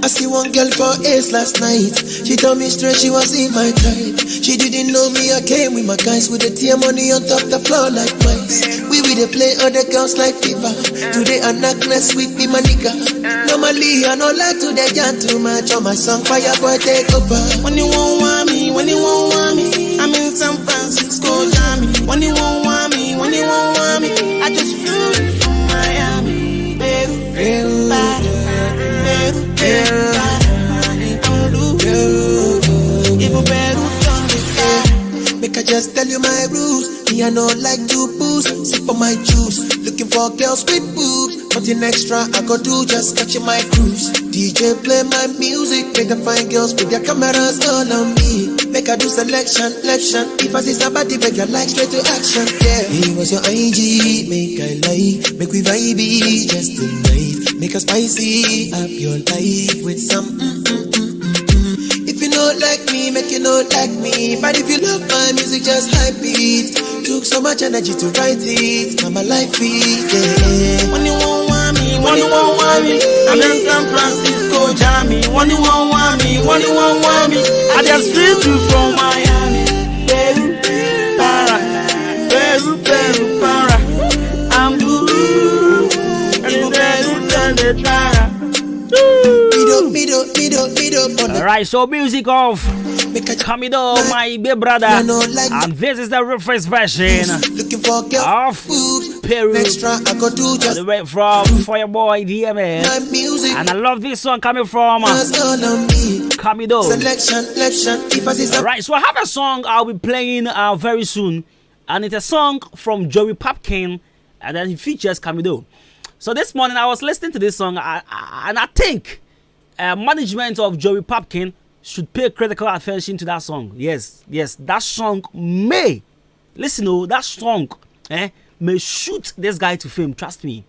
I see one girl for Ace last night. She told me straight she was in my type. She didn't know me, I came with my guys with the tear money on top the floor like mice. We will play other girls like FIFA. Today I knock less with me my nigga. Normally I don't like to the jam too much on my song Fire Boy take over. When you won't want me, when you won't want me, I'm in San Francisco, Miami. When you won't want me, when you won't want me, I just flew in from Miami. Peru, Peru, Peru, make I just tell you my rules. Me I don't like to booze, sip on my juice. Looking for girls with boobs. Nothing extra I go do, just catching my cruise. DJ play my music, make the fine girls with their cameras all on me. Make I do selection. If I see somebody, make your like straight to action. Yeah, hey, what's your IG? Make I like, make we vibe just tonight. Make us spicy up your life with some If you don't like me, make you not like me. But if you love my music, just hype it. Took so much energy to write it. Now my life is yeah. When you won't want me, when you won't want me, I'm in San Francisco, Miami. When you won't want me, when you won't want me, I just flew you from Miami. Peru, para, Peru, Peru, para. I'm good. Alright, so music of Camido, my big brother, and this is the refresh version of Peru, all the way from Fireboy DMN, and I love this song coming from Camido. Alright, so I have a song I'll be playing very soon, and it's a song from Joey Popkin, and then he features Camido. So this morning I was listening to this song, and I think management of Joey Popkin should pay critical attention to that song. Yes, that song may, that song may shoot this guy to fame. Trust me,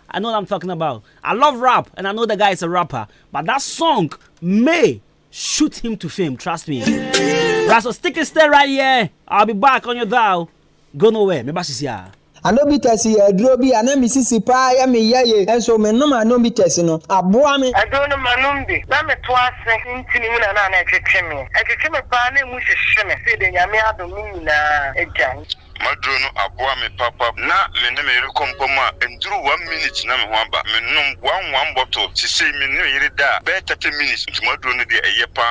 I know what I'm talking about. I love rap, and I know the guy is a rapper, but that song may shoot him to fame. Trust me. Right, so stick and stay right here. I'll be back on your dial. Go nowhere. Me basis ya. I know bitters here, Droby, and I'm Mississippi, and me, and so me no man no bitters, no. I bore me. I don't know my number. Let me twice into me and I catch me. I catch me, Barney, which is shimmy, said, and I may have the moon again. maduro no aboa me papa na me ne me rekompoma enduru 1 minute na me ho aba me nom 1 bottle sisi me ne yire da be 30 minutes nti maduro no de eye pa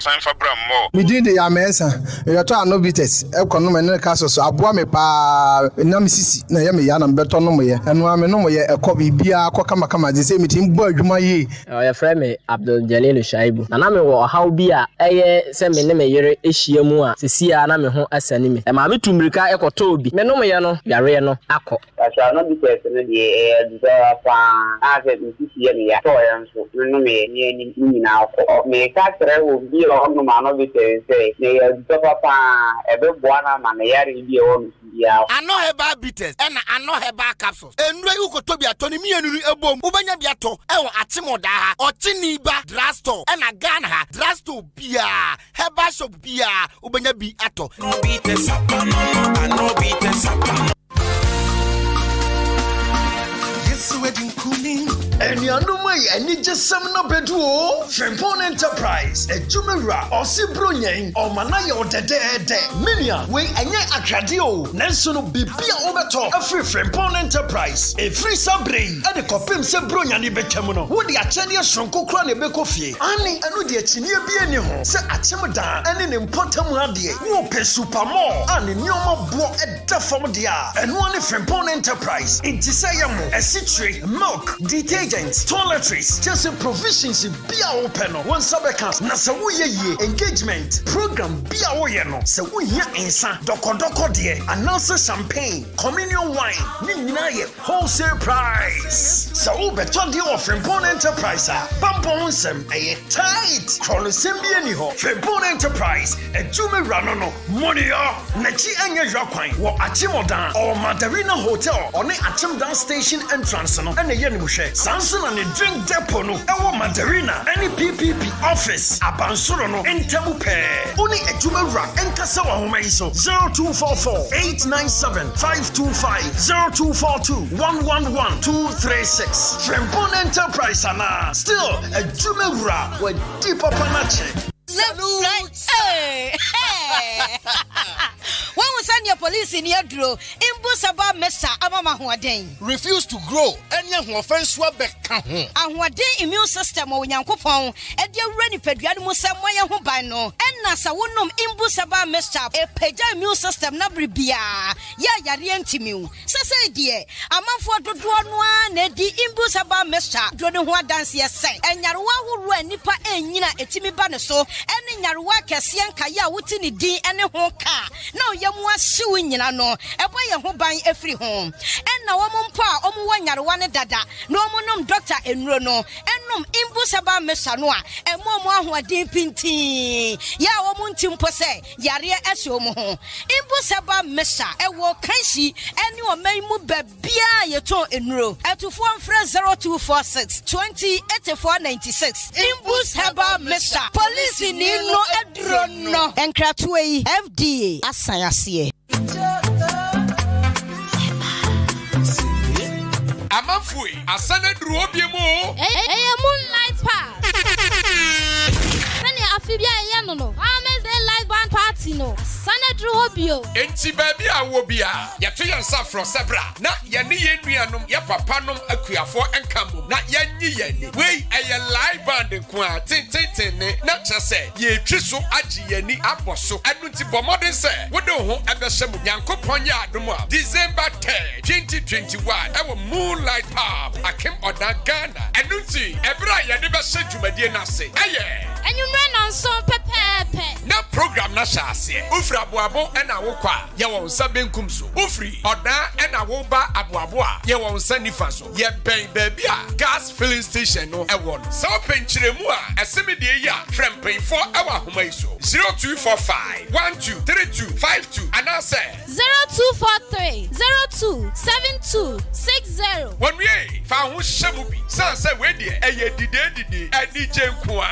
san fabra mo me din de ya mesa e to anobites e kono me ne ka so aboa me pa na me sisi na ye me ya na beto no mo ye eno ame no mo ye e ko bibia ko kama kama de se me tim bo adwuma ye ya frɛ me Abdul Jalil Shaibu na me wo haw bi a eye se me ne me yere ehia mu a sisi a na me ho asani me e ma me tumrika e koto obi me no mo ye no yare no akọ Asha no bi tese no de do fa a se sisi ye me ya to ya nso no me ni na akọ me ka kere wo bi o no ma no bi tese me ya do papa e be boa na ma na yare bi e wo ya ano heba bitters and ano heba capsules enure ukoto bi atoni mienu ebom ubanya bi ato e wo atemoda ha ochini ba drugstore and Ghana ha drugstore bia heba shop bia ubanya bi ato no bitters no bitters yes wedding cooling and you know my any just some no bedu Frimpon Enterprise Adwuma Osibronyen o manaye odede minia we enye akrade o nanso no bibia obeto afri Frimpon Enterprise e free sabre e de kopim se bronya ne betwam no wo de achede sonko kra ne bekofie ani anu de achinie bia ni ho se achemda ani ne mpotam ade wo pe supermall ani nioma bo edafam de a enu ani Frimpon Enterprise intisayamo esitre milk detergents toiletries just provisions bia open no one sabeka na se wo ye engagement program bia wo ye no se wo hia ensa dokodoko de announce champagne communion wine ni nyina ye wholesale price so wo beto de Frimpon Enterprise a bambon sem eye tight call sembia ni ho Frimpon Enterprise Adwuma no money na chi anya yakwan wo achimodan or Mandarina Hotel on the Achimdan Station entrance no and ye ni mo hwe sanso na ne drink depot no ewo Mandarina any PPP office abansoro no entamu pe oni Adwuma enkasa wa homa yi so 0244-897-525 0242-111-236 Frimpon Enterprise ana still Adwuma with deeper panache. Hey. When we send your police in your draw, Imbusaba Mesa Amama Huaden. Refuse to grow any offense wabeka ho. And what day immune system o Yankopon, and your ready pedian Musamaya Hubano, and Nasa Wunum Imbusaba Mesa, a peja immune system nabribia. Ya Yarientimu. Sasa dear, a man for the one, Nedi Imbusaba Mesa, Dronua dance yes say, and Yarwa who run Nipa and Nina etimi banaso, and in Yarwa Cassian Kaya Wutini D and a honka. No, yamwa suing yina no, a boy a home buying every home. And now one pa, one yarwana dada, no monum doctor and rono, and num imbusaba mesanoa, and more who are deep pinti. Ya woman timpose, yaria esomo. Imbusaba mesa, a walk kanshi, and you may move bia yato in row. At to 0246 208496. Imbusaba mesa, police in no edrono, and Kratway FDA. Asayasiye. Amafui, asane druobiemo. Moonlight Park. Sani afibia yanono. Ames the light band party no. Asane druobio. Enti baby awobia. Yato yansa fro sebra. Na yani yenuanum ya papanom akuafo enkamum. Na yanyi yani. Wey eye live band nko tintin ne. Na chese ye twiso agi yani aboso. Anunti bomodin se. Wodo ho ebesem Yankopon ya adom a December 10, 2021. Ewo Moonlight Park. Akim Odan Ghana. Anunti ebra yani be se dwumadie na se. Aye. Enyumre na nso pepepe. Na program na shase. Ufri abuabo ena wokwa. Ye won sa benkum so. Ufri odan ena wo ba abuabo a. Ye won sa nifa so. Ye ben baby a gas filling station no e won. So penchiremu a eseme de ya frempin for ewa homa iso. 0245 123252 and I say 0243 027260. One way fa ho shemu bi. San say we de eye dide DJ kwa.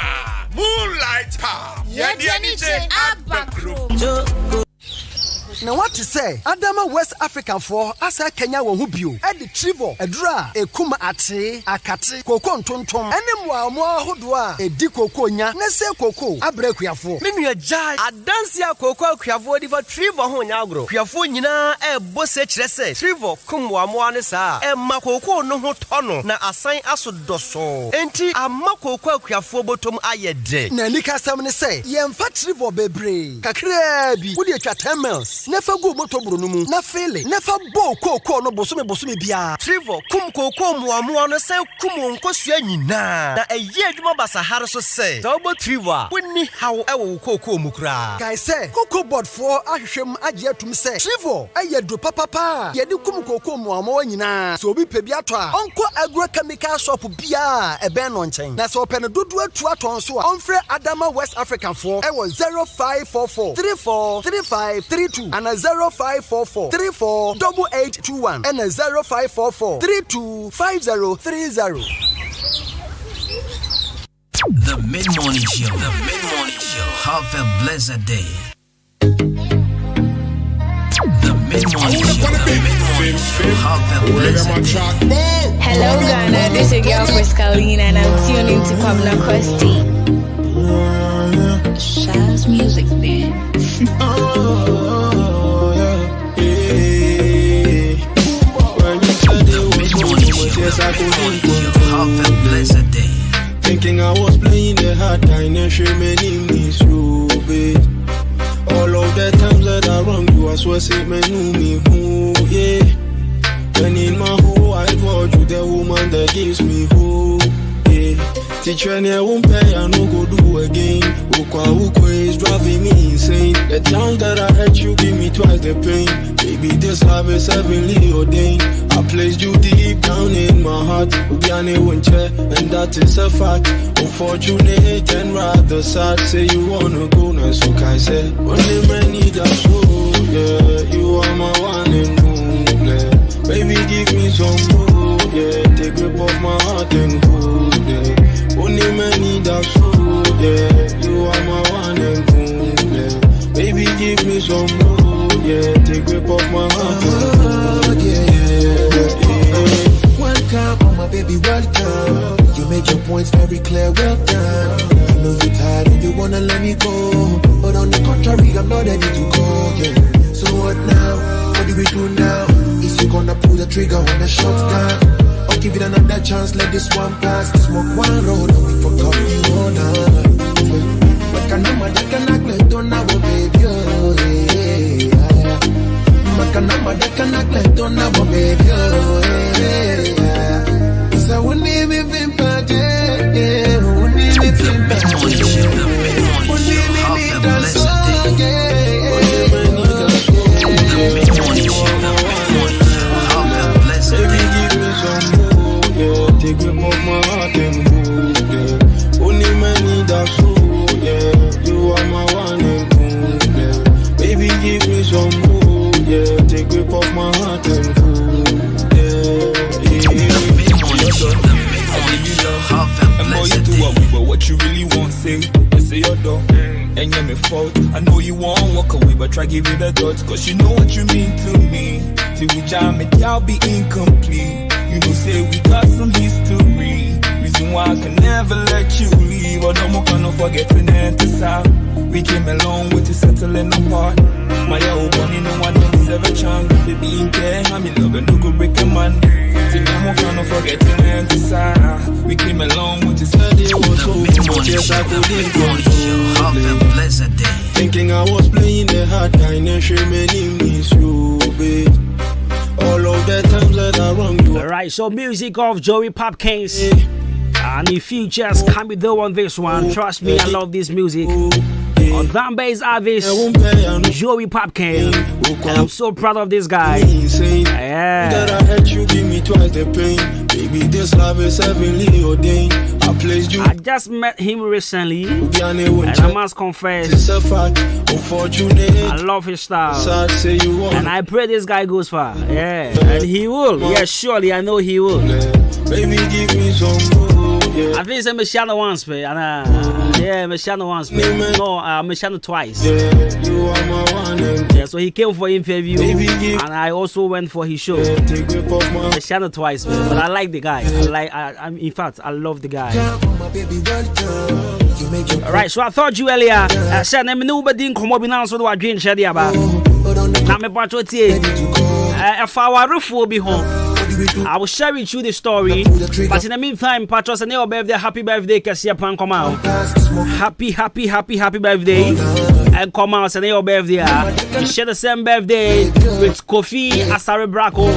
Moonlight Park. Ye DJ Abakro. Now what to say? Adama West African for asa Kenya wo hu bio. E di trivo edura ekuma ate akate koko ntontom. Ene mo ahodo a edi koko nya na se koko abre kuafo. Me nua jai adansia koko akuafo di for trivo ho nya agro. Kuafo nyina e bo se kire se trivo kumwa mo ane sa e ma koko no ho tono na asan asodoso. Enti amma koko akuafo botom ayede. Na nika sam ne se yemfa trivo bebre. Kakra bi wo di atwa 10 miles. Nefa go moto bro no mu. Na fele nefa bo koko no bosome bia. Trivo kum koko mo no se kum nkosua nyina. Na eye adwuma basahare so se. Da obo trivo a woni haw e wo koko mu kra. Guy say koko board for ahwehwem age atum se. Trivo ayedo papa. Ye di kum koko mo nyina. So obi pe bi ato a onko agrochemical shop bia e ben no nchen. Na so open dodo atu aton so a onfre Adama West African for e was 0544 343532 and 0544 348821 and 0544 325030. The Mid-Morning Show. The Mid-Morning Show. Have a blessed day. The Mid-Morning Show. The Mid-Morning Show. Have a blessed day. Hello, Ghana. This is your girl, Kwabena, and I'm tuning to Kwabena Costy. Shaz music, man. Have a blessed day. Thinking I was playing the hard kind and she made me so bad. All of the times that I wronged you, I swear say me knew me who, yeah. And in my whole I was you the woman that gives me hope, yeah. Teacher I won't pay, I no go do again. Uko is driving me insane. The times that I hurt you give me twice the pain. Baby, this love is heavenly ordained. I placed you deep down in my heart. Ubiane winter, and that is a fact. Unfortunate and rather sad. Say you wanna go now, so I say only man need a soul, yeah. You are my one and only. Baby, give me some more, yeah. Take grip of my heart and hold it. Only man need a soul, yeah. You are my one and only. Baby, give me some more, yeah. Take grip of my heart and hold it, yeah. Welcome, oh my baby, welcome. You make your points very clear, well done. I know you're tired and you wanna let me go, but on the contrary, I'm not ready to go, yeah. So what now? What do we do now? Is you gonna pull the trigger on the shotgun? Or give it another chance, let this one pass. Smoke one road and we fuck up you all night. Makanama, don't know, baby, oh, yeah. Makanama, don't know, baby, oh, yeah. So we need me to party, yeah. We need me to party. We need me to dance, yeah. Take grip of my heart and hold it. Only man need a soul, yeah. You are my one and only. Baby, give me some more, yeah. Take grip of my heart and hold it, yeah. And more you do what we but what you really want, say your door. And you're my fault. I know you won't walk away, but try give it a thought. Cause you know what you mean to me. Till we jam it, I'll be incomplete. You know, say we got some history. Reason why I can never let you leave. Or no more gonna forget to emphasize. We came along with you settling apart. My old bunny, no one don't deserve a chance. Baby, in care, I'm in love and no good break a man. See, no more gonna forget to emphasize. We came along with you settling apart. Yes, I couldn't control it. Thinking I was playing the hard kind and she made me so bad. All of the times that I wronged you. Alright, so music of Joey Popkins. And the features can be there on this one. Trust me, I love this music. On that bass artist, Joey Popkins. And I'm so proud of this guy. Yeah. That I hurt you, give me twice the pain. Baby, this love is heavenly ordained. I placed you. I just met him recently, and I must confess, it's a fact. Unfortunate, I love his style. And I pray this guy goes far. Yeah, and he will. Yeah, surely I know he will. Baby, give me some more. I think it's a Messiano once, man. Yeah, Messiano once, man. No, Messiano twice. Yeah, so he came for interview, and I also went for his show. Messiano twice, man. But I like the guy. In fact, I love the guy. Alright, so I thought you earlier. I said, I'm nobody come up now, so do I drink Shady about. Now, my patriotic. If our roof will be home, I will share with you the story. But in the meantime, Patros and your birthday, happy birthday, Cassia Pan come out. Happy birthday. And come out and your birthday. We share the same birthday with Kofi Asare Brako.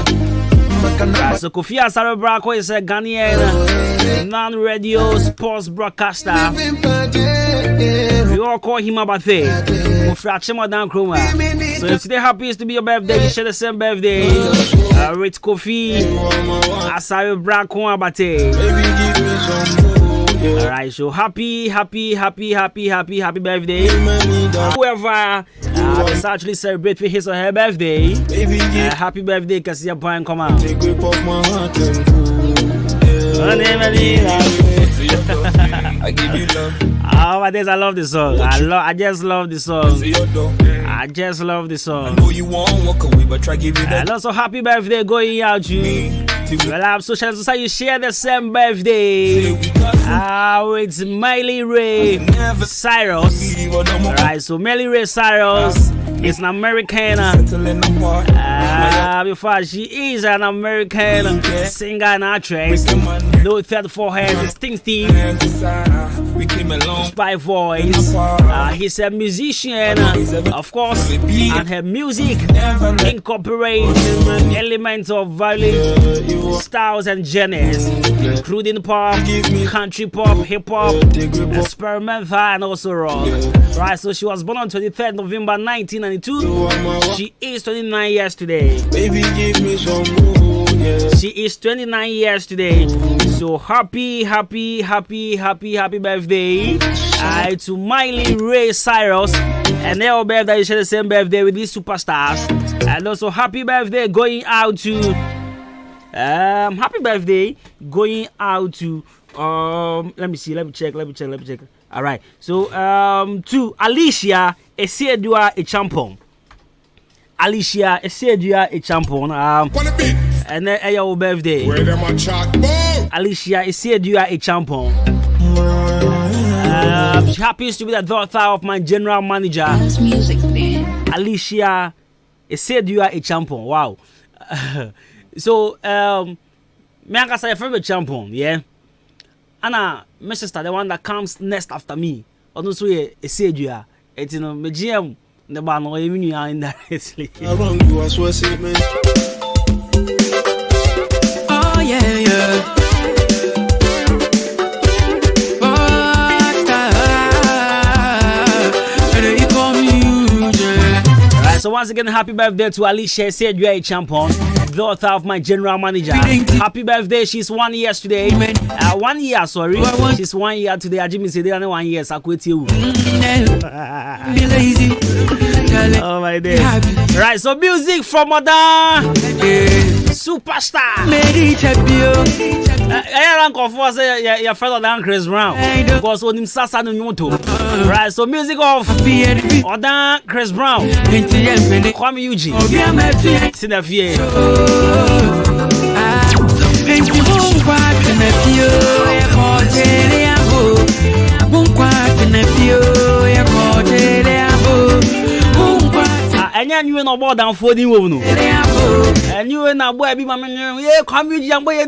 So Kofi Asare Brako is a Ghanaian non-radio sports broadcaster. We all call him Abate. So if today happens to be your birthday, you share the same birthday with Kofi Asare Brako Abate. Alright, so happy birthday. Whoever is actually celebrating his or her birthday, happy birthday, Cassia Pine, come out. I give you love. Oh, my days, I love this song. I just love this song. I just love this song. I know you won't walk away, but try give you that. And also, happy birthday going out to you. Well, I'm so sure to you share the same birthday with Miley Ray Cyrus. Alright, so Miley Ray Cyrus is an American. Before she is an American singer and actress. No third for her distinctive by voice. He's a musician, of course, and her music incorporates elements of violent styles and genres, including pop, country pop, hip hop, experimental, and also rock. Right, so she was born on 23rd November 1992. She is 29 years today. Baby, give me some more, yeah. She is 29 years today. So happy birthday to Miley Ray Cyrus. And their birthday, you share the same birthday with these superstars. And also happy birthday going out to let me check. All right, so to Alicia Esiedua Echampon. Alicia Esiedua Echampon. And then your birthday. Alicia Esiedua Echampon. She happens to be the daughter of my general manager. Alicia Esiedua Echampon. Wow. So me and Kasa from Echampon, yeah. Anna, my sister, the one that comes next after me. Also, Esiedua. It's in my GM. The man or even you are indirectly. Around you, I swear, say, man. Oh, yeah. Alright, so once again, happy birthday to Alicia said you are a champion, daughter of my general manager. Happy birthday, she's 1 year today. 1 year, sorry. She's 1 year today. I Jimmy said 1 year, so I quit you. Oh my day. Right, so music from Modern Superstar. I rank of us your fellow than Chris Brown. Because when him Sasa no Nyoto. Right, so music of Modern Chris Brown. Kwame Eugene. Sinafie. And you know more than 40 women. And you know boy be my man. Yeah, come you young boy.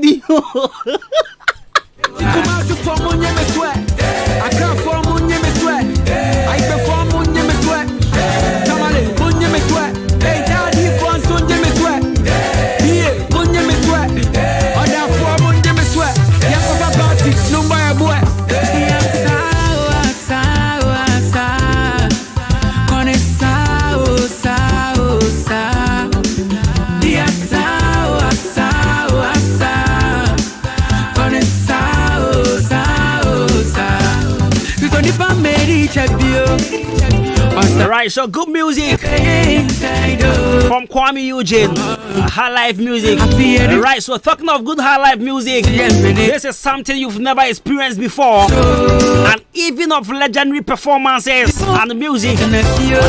Alright, so good music from Kwame Eugene. High life music. Right, so talking of good high life music, this is something you've never experienced before. And even of legendary performances and music. On the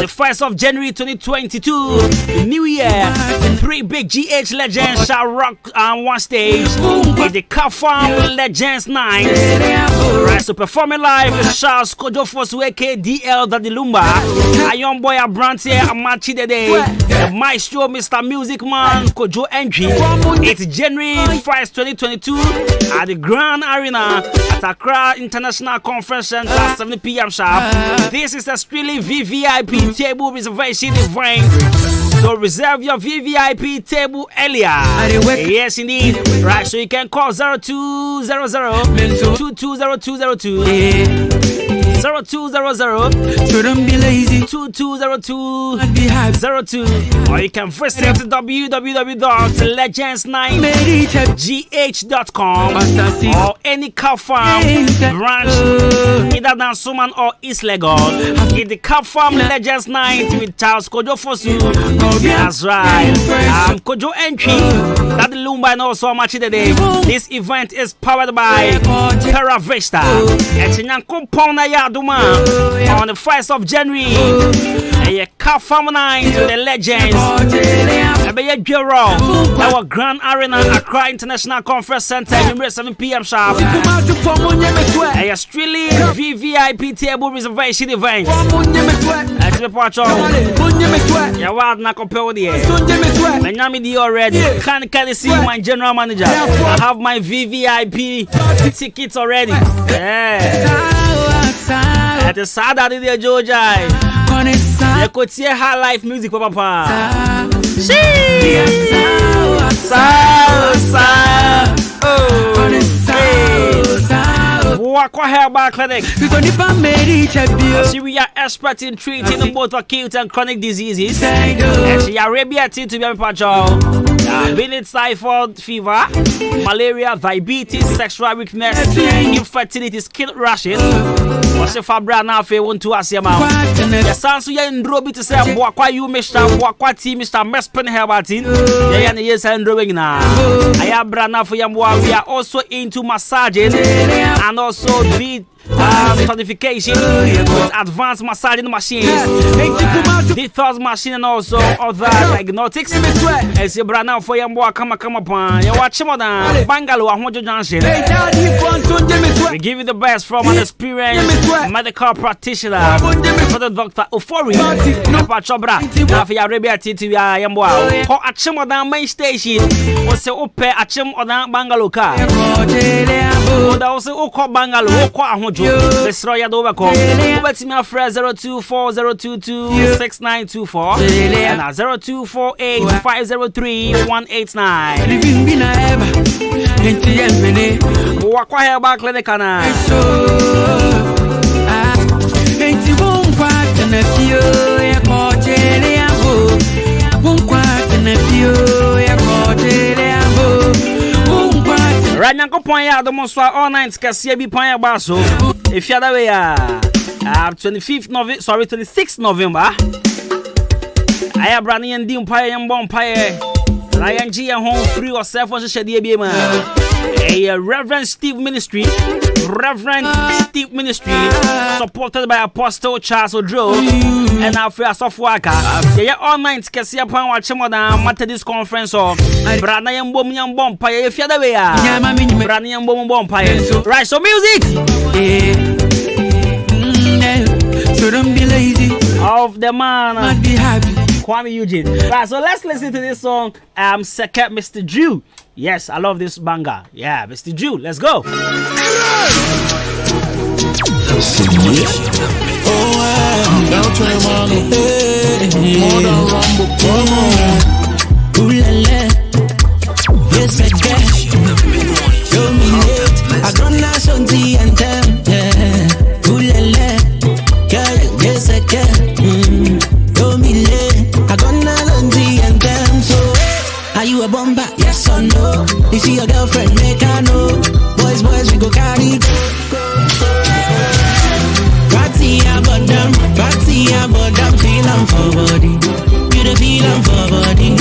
1st of January 2022, the new year, 3 big GH legends shall rock on one stage with the Kafam Legends Night. Right, so performing live is Charles Kojo Fosweke DL Dadilumba, a young boy Abrantie Amachi Dede, the maestro Mr. Music Man Kojo Entry. It's January 1st, 2022 at the Grand Arena at Accra International Conference Center at 7 p.m. sharp. This is a strictly VVIP table reservation event. So reserve your VVIP table earlier. Yes, indeed. Right, so you can call 0200 220202. 0200 220202, or you can visit www.legends9gh.com or any car farm branch either than Suman or East Legon. In the car farm Legends Night with Charles Kojo Fosu. That's right. Kojo Entry. That the Lumba and also Amachi Dede. This event is powered by Terra Vista. Adwuma on the 1st of January. A car farm night with the legends. Our Grand Arena Accra International Conference Center at 7 p.m. sharp. A strictly VVIP table reservation event. Already. Can see my general manager. I have my VVIP tickets already. Yeah. At the Sada de Georgia. You could see high life music, Papa. Wakwa Herbal Clinic. We are expert in treating both acute and chronic diseases. And Arabia to be a patrol. Being it typhoid fever, malaria, diabetes, sexual weakness, infertility, skin rashes. What's your fabra now? If you want to ask your mom, the sounds you in Roby to say, Wakwa, you Mr. Wakwa team, Mr. Mespen Herbatin. Yes, I'm drawing now. I have brand for your. We are also into massaging and also the certification with advanced massaging machines, the thought machine, and also other diagnostics. As you brand now for your boy, come upon you watch more than Bangalore, 100 Junction. We give you the best from an experienced medical practitioner for the Dr. Ofori. Pachobra, Nafi Arabia Titi, I am wow. Or at Chimodan main station, or say Ope at Chim or Bangalore car. Also, Oko Bangalore, let's try it over. Let's me a phrase 0240226924 and 0248503189. Wakwa Herbal Clinic and right now, go point out the most all nights can see be point basso. If you're the way, 26th November. I have Brandy and Dim Pie and Bonpire. Ryan G and home 3 or 7 for Shady B. A Reverend Steve Ministry, supported by Apostle Charles O'Drow and our first of worker. They are all nights can see upon watching more than Methodist conference or Brandy and Bonpire. If you're the way, Brandy and Bonpire. Right, so music. So don't be lazy. Of the man, must be happy. Kwame Eugene. Right, so let's listen to this song. Second, Mr. Drew. Yes, I love this banger. Yeah, Mr. Drew, let's go. I got nice on the anthem. Are you a bomber? Yes or no? You see your girlfriend, make her know. Boys, we go carry. Party about them, feel them for body. You the feel them for body.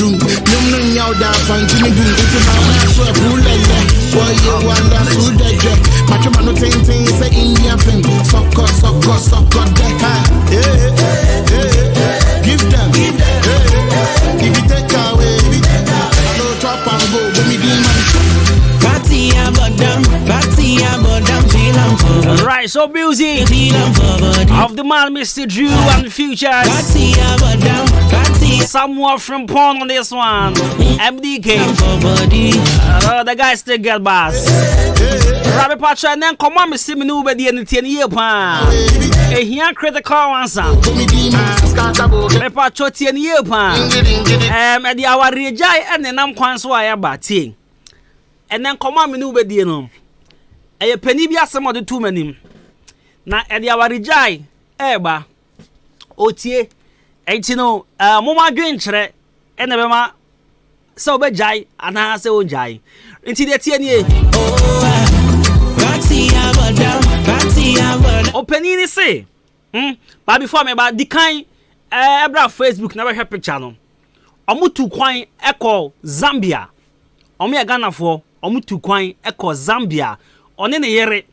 doom. No meow da fantini boom. It's about that's what cool like that. Boy, you wonder so dead. Macho man no ting say Indian film. Suck that. Yeah. Give them. If you take away, no drop and go. When me do my Right, so music of the man Mr. Drew and Futures. Someone from Porn on this one. MDK. The guy still get bass. Rabbi Pacha and then come on, Mr. Minu by the end of 10 years. A here critical answer. Rabbi Pacha 10 years. And the hour rejai and then I'm quite so I about it. And then come on, Minu by the end. A penny be some of the two men. Na edi awarijai eba otie etino moma dwenkyere ene bema se obejai ana se onjai nti de tie nie openi ni se ba before me ba dikan ebra Facebook na be picture no omutu kwan eko Zambia omu ya Ghana fo omutu kwan eko Zambia one ne yere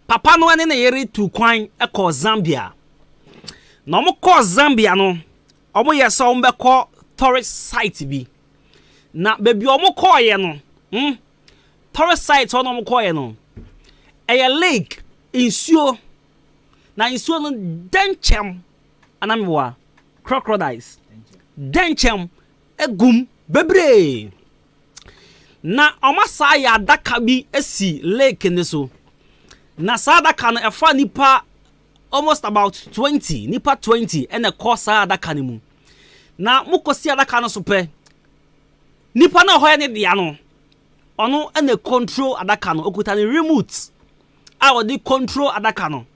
Papa no ane na yere tu kwan eko Zambia. Na omo ko Zambia no, omo yesa omo ko tourist site bi. Na bebi omo ko ye no, tourist site ono omo ko ye no. Eye lake insuo. Na insuo no denchem anamwa crocodiles. Denchem egum bebre. Na omo sa ya adaka bi esi lake ne so. Na sada kan efa nipa almost about 20 nipa 20 and a course sada kanimu na mukosi adaka no so pe nipa na hoye ne dia no ono and a control adaka no okuta ne remote a wo di control adaka no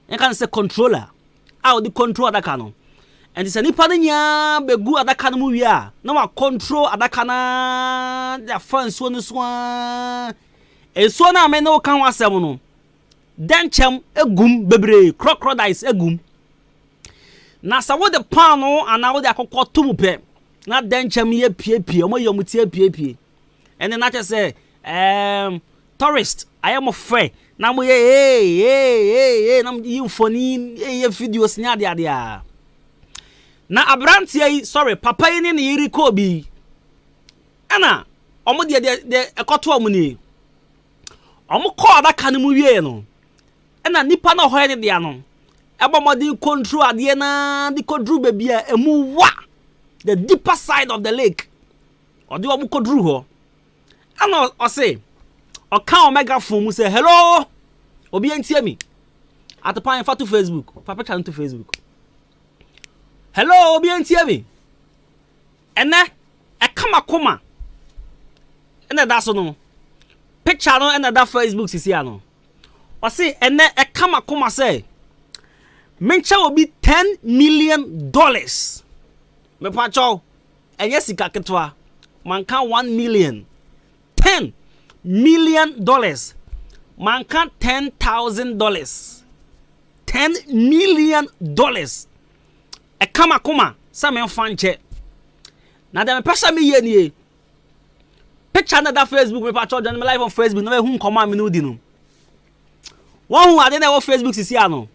en kan say controller a wo di control adaka no and this nipa nya begu adaka no mu wi a na wa control adaka na da fan so no so a eso na me no kan wasem no denchem egum bebre crocodiles egum na sawo de pano ana wo de akokọ tumu pe na denchem ye piepie omo ye mutie piepie ene na che say tourist I am free na mo ye na yi mfoni ye videos nya de ade a na abrantie yi sorry papa yi ne yiri ko bi ana omo de ekoto omo ni omo ko adaka ne mu wie no na nipa na hoye de ano ebomodi control ade na di kodru bebia emu wa the deeper side of the lake odi omu kodru ho ana o say o kan omega phone mu say hello obi entie mi atopan fa to Facebook papa chan to Facebook hello obi entie mi ene e kama koma ene da so no picture no ene da Facebook sisi ano o say ene e kama koma say mencha obi $10 million me pacho enye sika ketwa manka $1 million $10 million manka $10,000 $10 million e kama koma sa me fanche na dem pesa me ye nie picture na da Facebook me pacho join me live on Facebook no hu nkoma me no di no won hu ade na wo Facebook sisi ano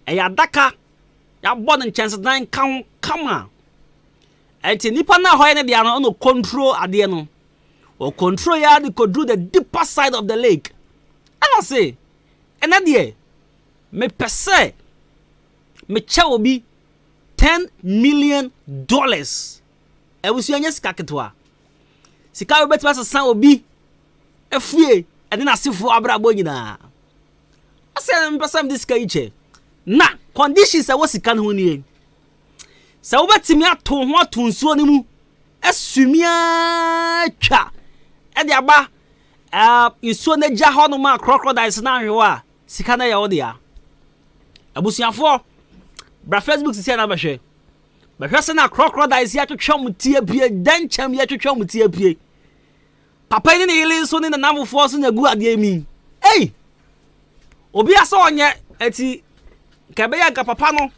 e ya daka ya bon chance dan kan kama enti nipa na hoye ne dia no control ade no o control ya de could do the deeper side of the lake and I say ena de me pese me cha obi $10 million e wusu anya sika ketwa sika we betima san obi efie ade na sifo abrabo nyina ase me pese me disika iche na conditions a wasika no nie sa wo betimi ato ho atonsuo ni mu asumia twa e de aba isuo na ja ho no ma crocodiles na hwewa sika na ya wo dia abusuafo bra Facebook sisi na bahwe se na crocodiles ya twetwa mutie pie dancham ya twetwa mutie pie papa ni ile so ni na namfo so na gu ade mi ei obi aso onye ati kabe ya ka papa no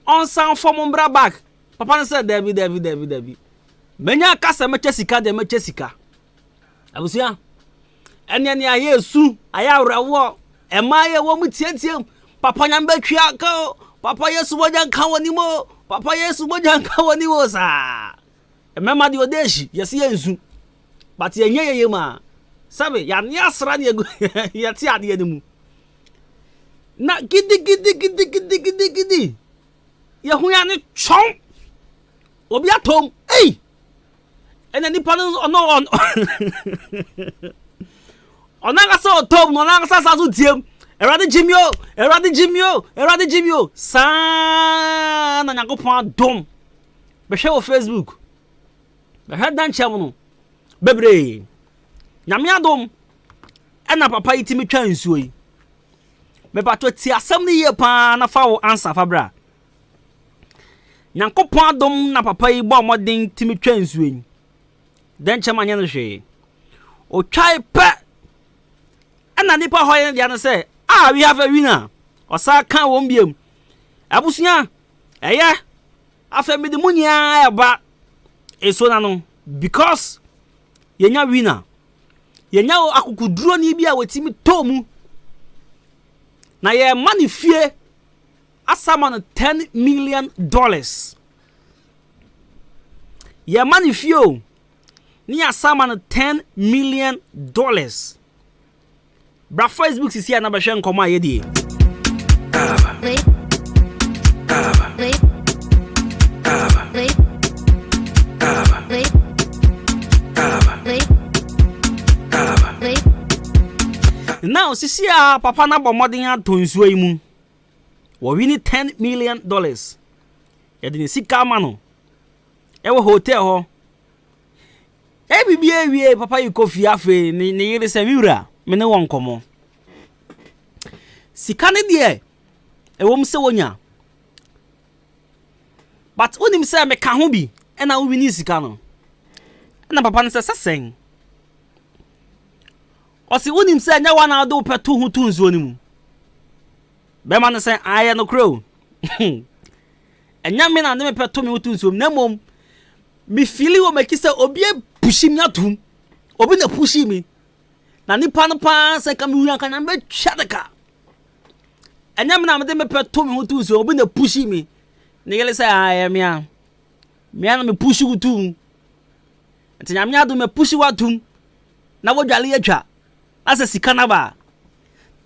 on san form mbra back Papa said Debbie. Menya kasa meche sika de meche sika. Abusia. Enya ni aye su, aya awrawo. Emaye wo mu tietiem. Papa nya mbetwi aka. Papa Yesu boja nka woni mo. Papa Yesu boja nka woni wo sa. Emema di odeshi, yesi yensu. But yenye ma. Sabe, ya ni asra ni egu. Ya ti ade ni mu. Na gidi. Ya hu ya ni chon. Obi atom. Hey. Ena nipa no ono Onanga so tom, onanga sa su tiem. Erade Jimio. Sa na Nyankopon dom. Be share on Facebook. Be head dan chamo no. Bebre. Nyame adom. Ena papa yitimi twa nsuo yi. Me bato ti asem ni ye pa na fa wo answer fa bra. Nyankopon adom na papa yi bo modin timi twa nsuo yi. Den chama nya no hwe. O twai pe. Ena nipa hoye dia no say, we have a winner. Osa kan wo mbiem. Abusunya. Eye. Afa me de munya eba. Eso na no because yenya winner. Yenya akukuduro ni bia wetimi tomu. Na ye money fie asama $10 million. Ye money fie ni asama $10 million. Bra Facebook sisi ya na ba hwe nkoma ye die. Now sisi ya papa na bomodin atonsuo yi mu. Wo wini $10 million. Ya de sika ma no. E wo hotel ho. E bibie wie papa yi kofi afe ni yire se miura. Me ne won komo. Sika ne de e wo mse wonya. But onim se me ka ho bi e na wo wini sika no. Na papa ne se sesen. Osi wonim se nya wana ado peto hu tunzo ni mu. Be man se aye no crow. Enya me na ne me peto me tunzo na mom. Mi fili wo makisa obi e pushi mi atum. Obi na pushi mi. Na nipa no pa se ka mi wi aka na be twedeka. Enya me na me de me peto me tunzo obi na pushi mi. Ne gele se aye me a. Me na me pushi gutum. Ntenya me ado me pushi watum. Na wo dwale atwa. Asa sika na ba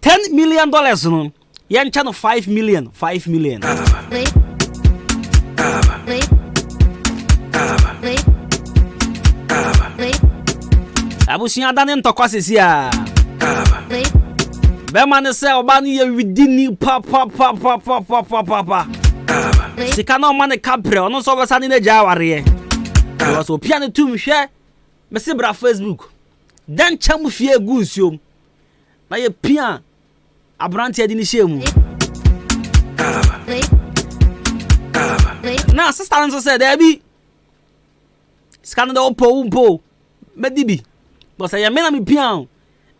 $10 million no yen cha no $5 million. Abusunya dane ntokwasesi a be man se oba ne ye widini pa sika na o man kapre ono so besa ne ja aware so pia ne tum hwe me se bra Facebook dan chamu fie gu nsuom na ye pia abrante adi ni shemu na sister nso say there be scan the umpo medibi but say me na me pia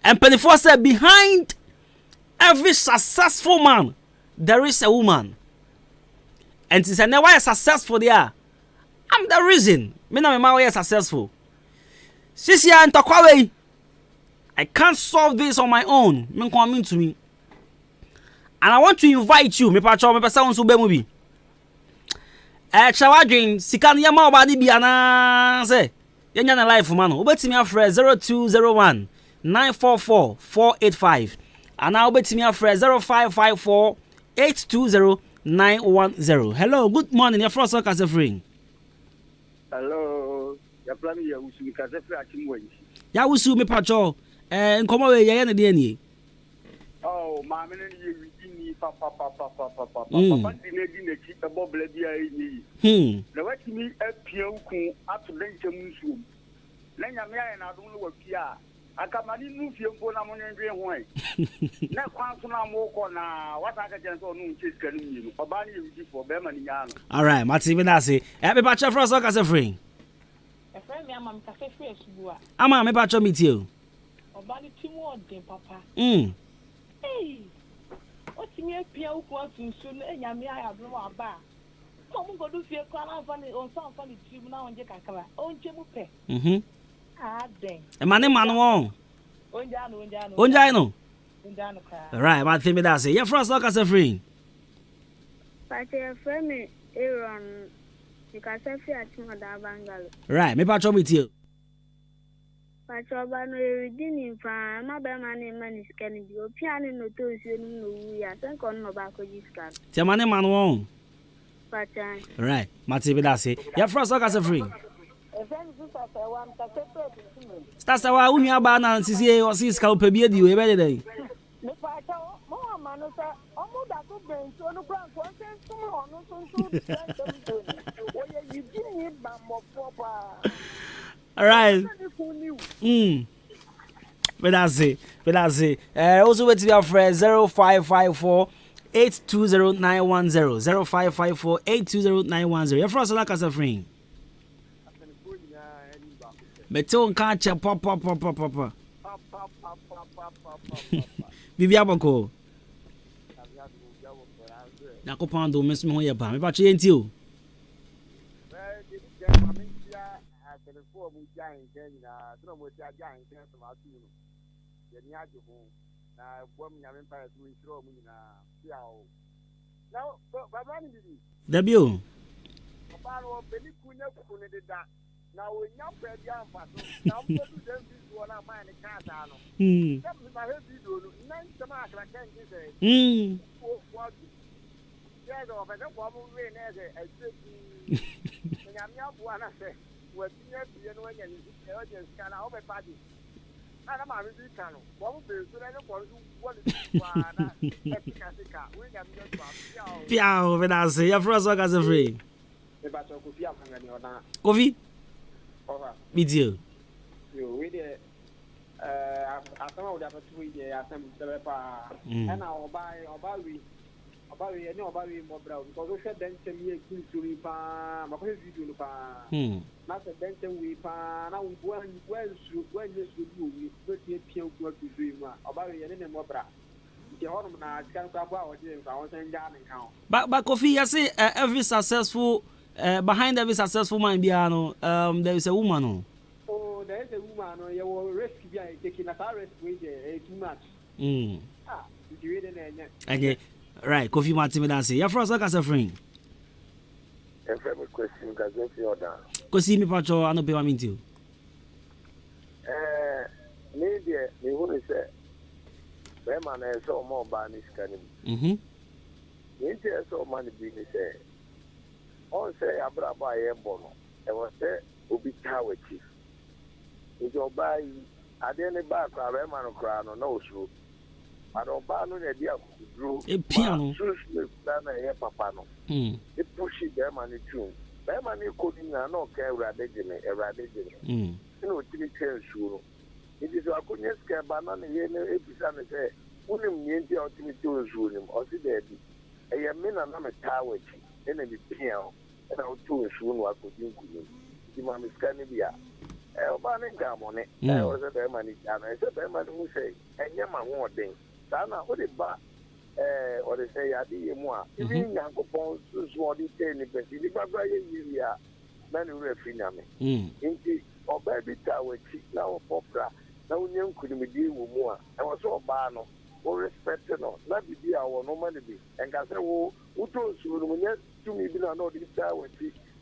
and 24 say behind every successful man there is a woman and since now why successful there I'm the reason me na me ma why successful sisia ntokwawe I can't solve this on my own. Men coming to me. And I want to invite you. Me pacho me pesa unsu be mu bi. Chawadwin sikan yama obadi bi ana say. Yenya na life man. Obetimi afre 0201 944 485. Ana obetimi afre 0554 820 910. Hello, good morning. Your first call free. Hello. Ya plan ya usu ka free achimwe. Ya usu me pacho. Nkomo we ye na de ani. Oh, ma me ne ye wini papa di ne chi e bobla bia yi. Na wati mi apia ukun ato denche munsu. Na nyame aye na adom no wapia. Akamani nu fie mpo na monendwe ho ai. Na kwanso na mo ko na wata ka jense onu nche sika nu mi no. Oba ne ye widi fo be ma ni nya no. All right, Mati me na say. Me pacho for us ka say free. E friend me ama me ka say free esubua. Ama me pacho meet you. Obani timo de papa. Hey. Oti mi apia ukwa tunsu na nyame aya bro aba. Come go do fear crown funny on some funny tube now on Jacaka. On Chemupe. Ah, dang. A man on. Onjano. Right, my thing that's it. Your first look as a friend. But your friend Aaron, you can say at Bangalo. Right, me patch with you. But your banner redeeming from my man is Kennedy. Your piano no toes you know we are think on no back of this car. Tell my name on. But right, my thing that's it. Your first look as a friend. That's why we are bad and see or see scalp a beard you every day. All right. But that's it. Also, with your friend 0554 820910 0554 820910. Your first like as a friend. Beton catch a papa. Bibi abako. Nako pando miss me hoye ba. Me ba che enti o. Debio. Now we now pray the ambassador. Now we do them this one of mine can't know. That is my head video. Nine stomach I can't say. What? Yeah, over the woman rain as a city. And I'm not one I say. What you know when you urgent can over party. And I'm a really channel. What will be so I don't want to what is Piao, when I say your first work as a free. Coffee? With you. With it, I thought that was with the assembly, and I'll buy more brown because we said then to me to repan, but if you do pan, not a denton we pan, now when you do, we put your pure work to dream about any more brown. The autumn I can't go out, I was in down and count. But coffee, I say every successful. Behind every successful man, there is a woman. Oh, there is a woman. You will risk taking a risk with too much. You okay, right. Coffee Martin, I say, your first look as a friend. A favorite question, because you're down. Go see me, Pacho, I know pay me too. Maybe you want to say, Beman is so more banished. You so many business. On say Abraba Bono, and was there Ubi Tower Chief. If you buy at any back, I remember crown or no shoe. I don't buy no idea drew a piano. Papano. It pushes them on the tune. Beman, you couldn't know care radically, a radically. You know, three chairs shoe. It is a goodness care banana here, episode say, William Yanti or Timmy Jones, or see there. A yamina nama tower chief. And the piano, and I'll do a soon what could you do. The man is Canibia. Elban and Gamon, I was a bear money, and I said, Bear who say, and Yaman one thing. Sana, what it back, or they say, I did more. If you Uncle Pons, what he said, if you never you are, many refiname. Indeed, or baby tower, chief now, opera, now young couldn't be deal with more. I was so bano. Or respect no, not be our normally be. And I say, who told you when you to me be not this tower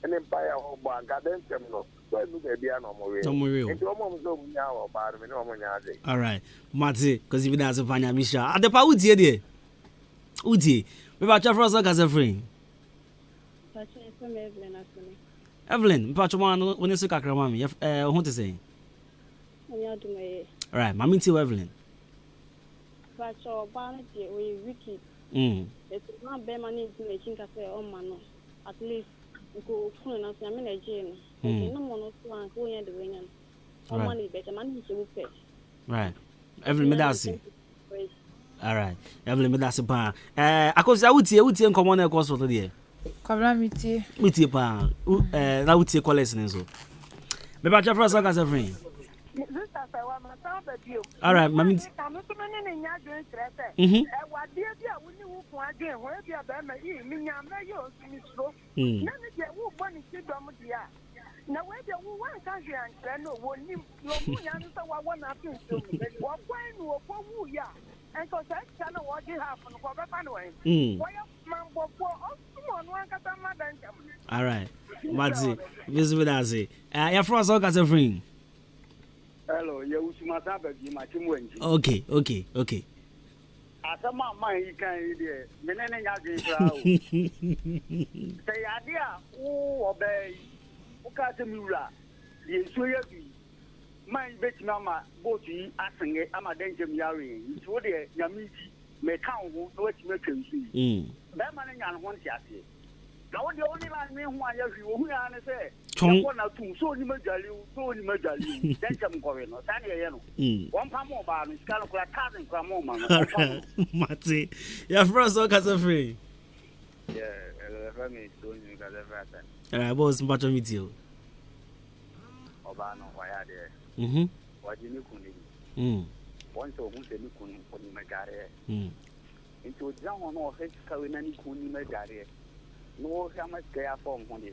and empire or bank, I then tell no. So I do be a normal way. And your mom don't know about me no more. All right, Matty, because even as a Panya Misha, at the power, dear. Uti, we about your first look as a friend. Evelyn, Pachaman, when you see Kakramami, what to say? All right, Mammy to Evelyn. But your vanity we wicked. It's not bear money to make cafe on man. At least go full enough. I mean, a gym. No one wants to go the winner. Or money better money to pay. Right. Evelyn Medasi. All right. Evelyn Medasi pa. I could say I would come on a course for the day. Calamity. With your pa. Now would say collection so. Maybe I just as a friend. All right, mommy. Now where the one country and no one you answer one after what when ya and because I cannot what you have on all right, Matzi, visit with us. You're from Soka Free. Hello, you must have a team. Okay. As a man, you can hear the say, idea, obey. Okatemura, the Soyabi, my bet mama, Boti, asking it, I'm a danger yari, it's what the Yamiti may count what you make him see. That man and one yaki. Now the only man who I have you, who I say, one or two, so you may value, then come going, or Sandy, one pound more bar, Miss Calcula, cousin, Cramoma. Matty, you're from Soka Free. Yeah, let me doing you got everything. I was much of with you. Obano, why are there? What you kuni? One so who said you couldn't put in my garret. Into John or H. Kawinani Kuni Megare. No, how much care for money.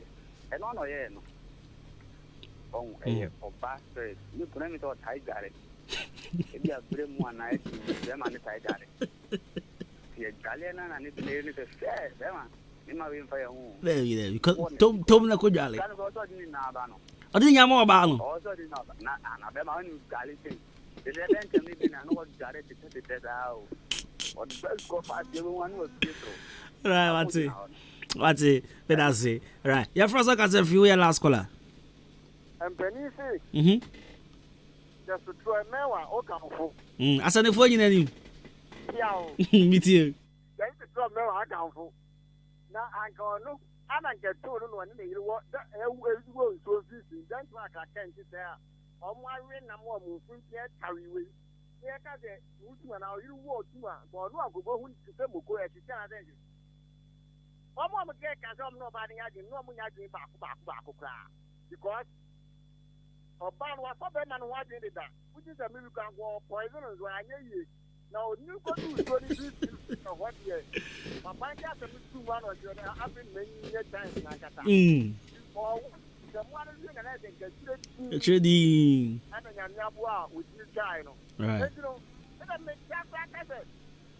And on a yen. Oh, for bastards, you couldn't thought I got it. If you have bring one night, them and I got it. The Italian and it's nearly the fair, them. Very because Tom na kujali. I didn't know about no. Also did not. Nah, nah, you got it. The event can be an old direct to the out. Or the first go past everyone was beautiful. Right, what's it? But I say, right. Your first look at a few year last caller. And Penny, just to try Mewa or come. I said the phone in you. Me too. That's the trouble I come for. Now I go no, I don't get told one in the what that will so easy. That's why I can't sit there. On my ring, I'm more moving here, carry away. Here, I get one hour you walk to one, but no, go home to them who go at the channel. One more get as I'm nobody, I didn't know when I did back, because Oban was so bad and why did that? Which is a miracle war poisoners when I hear you. Now, you go to 22 what year? My bank has a 2-1 or I've been many times in Akata. Or the one is going to get trading. And then Yabua with you, China. Right. You know, and make that like I said.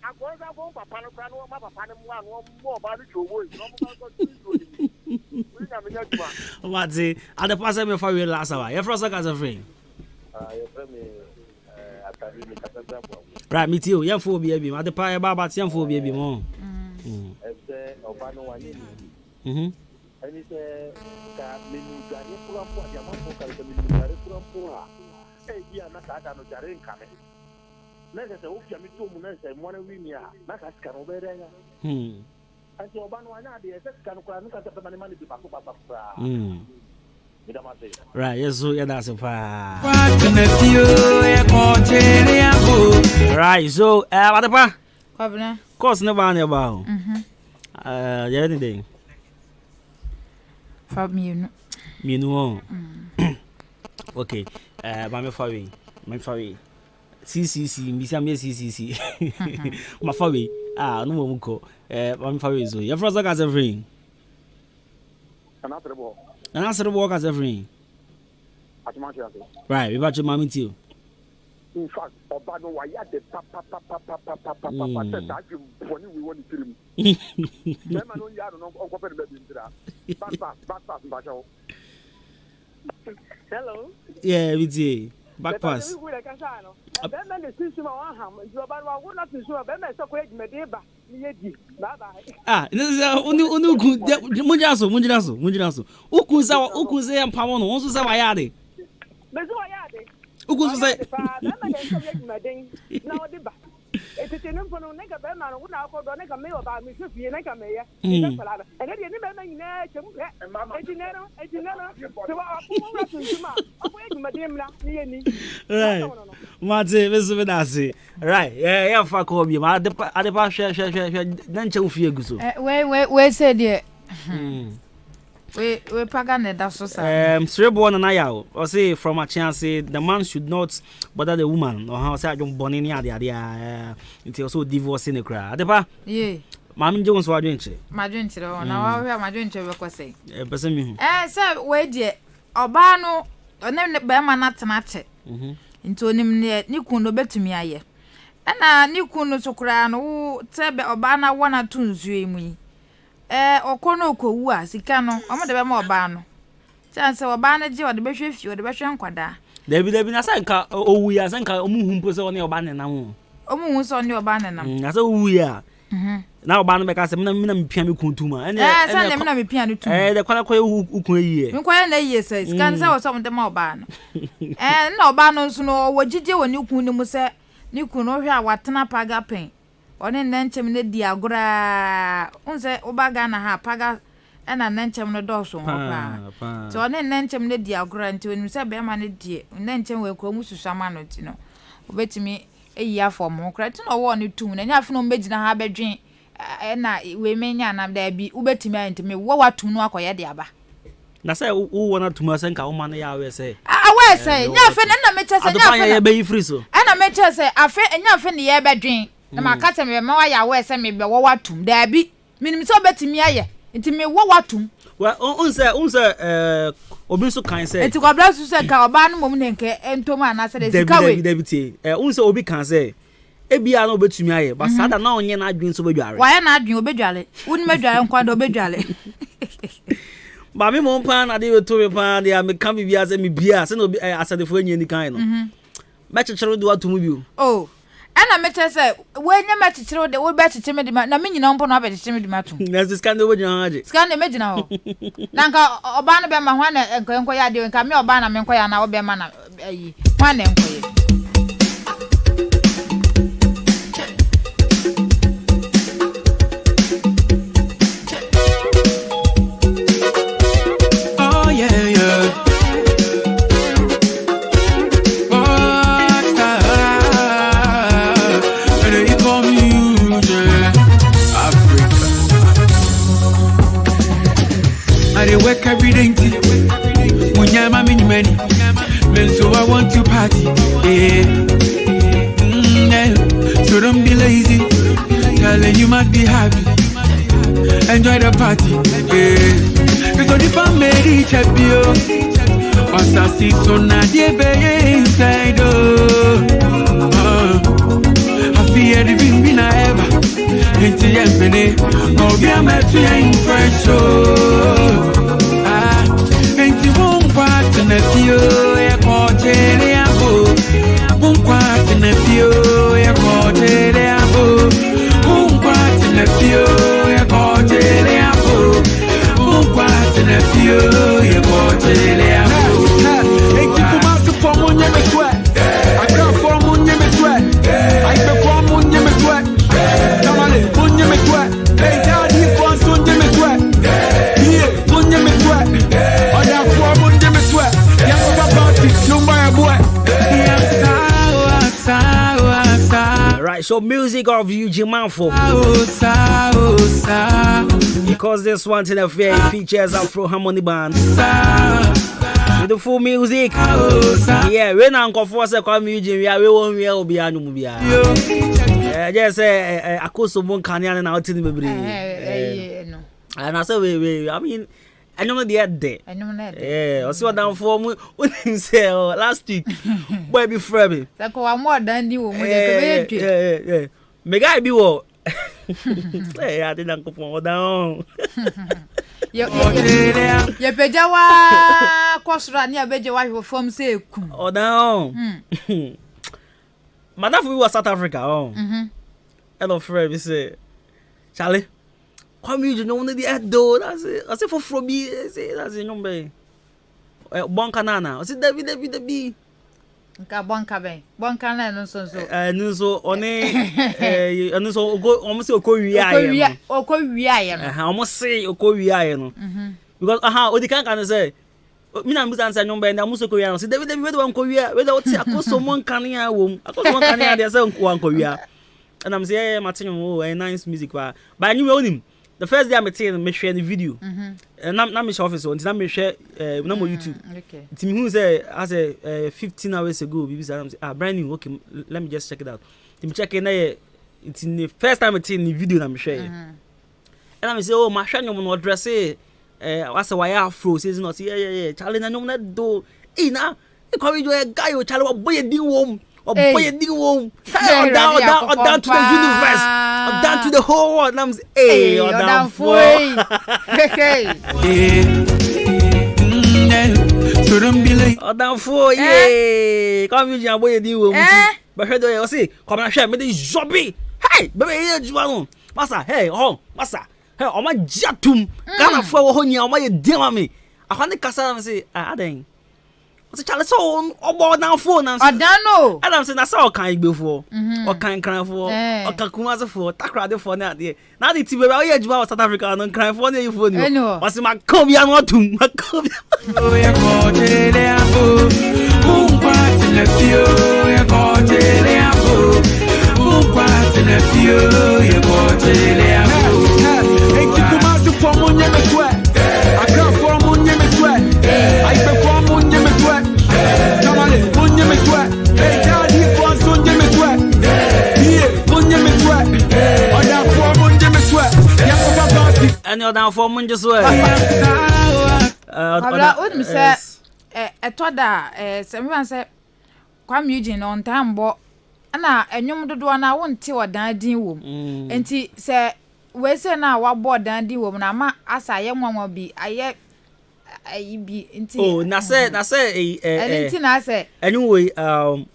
I was a home, Papa, Papa, one more about it. What's it? And the person before you last hour. You're from Soka Free. Right, me too. Young for baby. At the pie about young for baby more. And it's a right, yes, so yeah, that's a fire. Right, so, what the Kwabena. Course never on your bow. Yeah, anything. From you. Me no. Okay, my family. CCC, Miss CCC. My family. No more go. My family. So, your first look as everything. And answer the work as everything. Right, we got your mommy too. In fact, Obano, why are the papa, we want to film. Hello. Yeah, we did. Back pass. Ah, this is Munjaso. Ukuza and Pamono, also Savayade. Ukuza say, It's a tenant for no nigga, Bernard, would now go to make a mail about me, Sophie, and I may. And then you never and Mamma, right, Martin, Mr. Venasi. Right, yeah, fuck all you. I depart, share, then Chofia Gusso. Where said it? We pagane that so Cerebral and I or say from a chance the man should not bother the woman or how say I don't born in the idea until so divorce in the crowd. Adepa? Yeah. Mammy Jones were doing it. My drink now I my drink to say. Person. Sir, wait dear. Obano or name the Bama not to into him near Nikuno bet to me aye. And Nikuno so crown who tebe Obana 1 or 2 dreamy. Okono ko wu a sika no omo de be ma oba no chance oba na je o de be hwefi o de be hwe nkwada David na sanka owu ya sanka omu humpo se one oba ne na ho omu hu so ne oba ne na na se owu ya na oba no be ka se me na me pia me kuntuma ene sa ne me na me pia no tu de kwala kwa ukun yiye me kwa na yiye se sika nse wo so mo de ma oba no na oba no nso no wogije woni kun ni mu se ni kun no hwe a watena paga pen one nanchem ne di agora unse obaga na ha paga na nanchem no doso ho pa so one nanchem ne di agora nti onim se be ma ne die nanchem we ko mususama no ti no obetimi eyi afom ho kra ti no wo ne tum na nya afi no megina ha bedwen na we menya na da bi ubetimi antimi wo watum no akoye de aba na say wo wona tum asenka wo ma no ya we say we say nya afi na meche say nya afi ya be free so na meche say afi nya afi ne ye bedwen na makata me ma wa ya we se me be wo watum da bi minim so betimi aye nti me wo watum well unse obi so kan say nti kwabla so se ka oba no mom ne nke entoma na se de sika we debiti unse obi kan say ebia na obetumi aye but sada na onye na adwen so bedware wa ya na adwen obedware woni medware nkwado obedware ba me mo pa na de weto me pa de am kan bibia se me bia se na obi asadefo enye ni kan no me chechero de watum bi oh ana meche se we nya mechechero de we be cheche me de na me nyina mpo na be cheche me de matum na scan de wojina haje scan de megina ho na nka oba no be ma hwa na enko ya de nka me oba na me enko ya na wo be ma na ayi hwa na enko ye Work every day, when you're my mini money, so I want to party. So don't be lazy, telling you must be happy. Enjoy the party. Because if I made it happy, once I see so now they inside. I feel everything been ever. Into your penny, oh, be a match in fresh. In a few, a quarter, a boat. One quart in a few, a quarter, a boat. One quart in a few, a quarter, a boat. One quart in a few, a quarter, a boat. Ain't you come out for money, me sweat. I got for money, me sweat. I perform money, me sweat. Come on, money, me sweat. Hey, daddy, for son, me sweat. Here, money, me sweat. I got for money. Right, so music of Eugene Manfo. Because this one in the fair features Afro Harmony Band. Beautiful music. Yeah, when Uncle Force come Eugene, we won't be Anumia. Just say, I could some one canyon and out in the baby. And I said, I mean, I know the day. I know that. Yeah, I saw down for me when he said last week. Boy, be free. That go more than you. Yeah. Me guy be what? Hey, I didn't go down. Ye pejawa kwasra ni abejawa wo form say ku. Oh down. Madam we was South Africa. Hello friend, say Charlie. Come you know the do that's it. I say for Frobi, say that's it number. Bonka nana. I say David. Nka bonka be. Bonka na no so. No so one no so go almost okowia aye. Okowia aye no. Almost say okowia aye no. Because odi kan say me na mbuza answer number na almost okowia no. Say David we do okowia. We do oti akoso mon kan ya wom. Akoso mon kan ya dey say okowia. And I'm say Martin, oh, nice music but I knew onim. the first day I met him, me share the video. And na me share office on, na me share na mo YouTube. Okay. It me who say as a 15 hours ago, BB say brand new. Okay, let me just check it out. Me check it na it's in the first time I see the video na me share. And I say oh, my share no dress what's a wire afro says not yeah. Charlie na no na do. Na e come do a guy o Charlie boy di wom. Or boy di wom. Down to the universe. Down to the whole world. I'm saying, hey, you're down for it. So don't be like, oh, down for yeah. Come you just boy di wom. But heard you say, come and share me the jobby. Hey, baby, here you are. Massa, hey, oh, massa. Hey, oh my jatum. Kana for honey, oh my dear me. I want the casa say, ah, dang. Charlie so about now phone and I don't know. And I'm saying that's all kind before. Or kind cry for or Kakumaza for Takrade for that day. Now the TV about South Africa and cry for the phone. I know. What's my come ya not to my come. oh, yeah, go to the apple. Boom, party, let's you. Yeah, go to the apple. Boom, party, let's you. Yeah, go to the apple. Hey, Kikumasu for Munya Sweat. I can't for Munya Sweat. I perform Munya Sweat. Come on, Munya Sweat. Hey, Daddy, for Sunja Sweat. Yeah, Munya Sweat. On that for Munya Sweat. Yeah, party. And you're down for Munya Sweat. What me say? I told that someone said, "Come Eugene on time, but na enyum dodo na wonte odan din wom enti se we se na wa bodan din wom na ma asa ye nwanwa bi aye bi enti oh na se enti na se anyway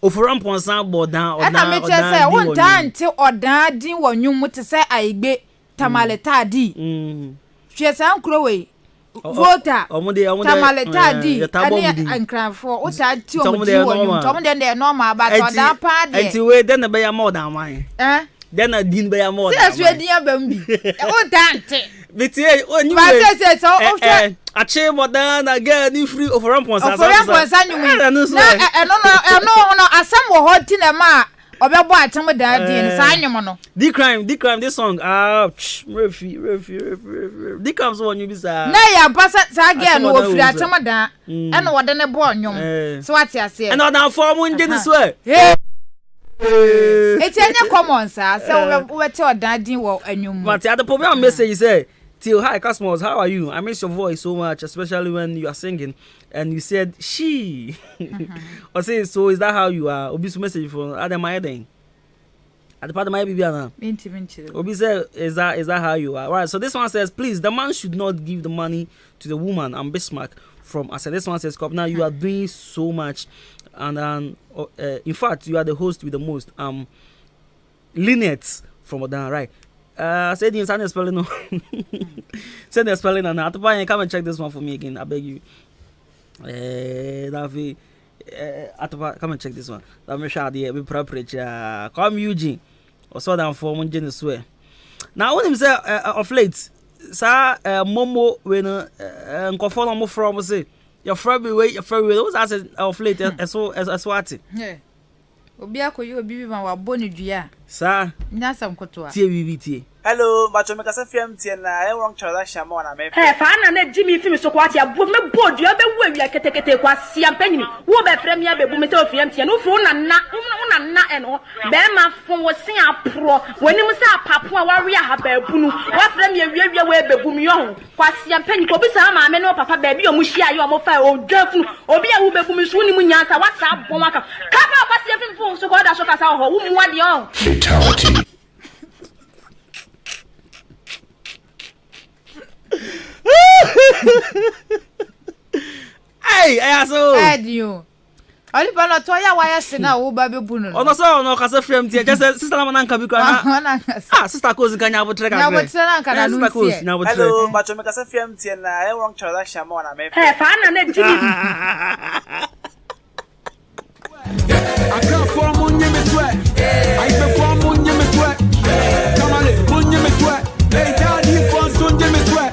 ofuram ponsan bodan odan na me che se wonte ante odan din wo nwum te se aigbe tamaleta di hwe san kro we Vota tamaleta di ani ankranfo o ta ti o mo ti wonu to mo de normal ba to da pa de enti we den be ya more than mine den na din be ya more than se din abam bi o dante bitie oni ba se so o hwe ache modan na ga ni free of ramponsa nyumi na no asam wo ho ti na ma obebo atem da din sa anyom no the crime this song refi the crime so onyu bisa na ya pasa sa ga no ofiri atem da e no wode ne bo onyom so what you say and na form nje ni so it's any common sir so we te odan din wo anyom but the problem message say till hi customers, how are you? I miss your voice so much, especially when you are singing and you said she or say so is that how you are? Obi su message for Adam Eden at the part of my baby Anna Obi said is that how you are? Right, so this one says please the man should not give the money to the woman and Bismarck from us. And this one says now you are doing so much and in fact you are the host with the most Lynette from Odan, right? Say the inside spelling no. Say the spelling and Atupa, come and check this one for me again. I beg you. Davi, Atupa, come and check this one. Let me show the be proper. Come Eugene. Or so down for one genius swear. Now when him say of late, sir, Momo when follow more from say your friend way. Those as of late as what? Yeah. Obi akoyi obi ma wa boni dua sa nya sam kotoa tie bibi hello bacho me kasa fiam tie na e wrong chola shama na me fa na Jimmy fi me so kwati abo me bodua be wu awia ketekete kwa sia panyini wo be frem ya bebu me se ofiam tie no fu na eno be ma fon wo sin apro woni mu sa papo a wari ha bebu nu wa frem ya wiawia we bebu mi yo kwa sia panyi ko bi sa ma me no papa be bi o mu hia yo mo fa o dwafu obi a wo bebu mi so ni mu nyansa wa sa bon aka ka ba kwa sia fi fon so ko da so ka sa ho wo mu ade on fatality. Hey, aso. Adio. Oli pa no to ya wa ya se na wo ba be bunu. Ono so no kasa frame tie just sister na mananka bi kwa na. Sister cause kanya botre ka. Na botre na ka na nu sie. Hello, bacho me kasa frame tie na e wrong chola shama na me. Fa na Jimmy. I can't form on you, sweat. I perform on you, sweat. Come on, on you, sweat. Hey, daddy, for son, you, sweat.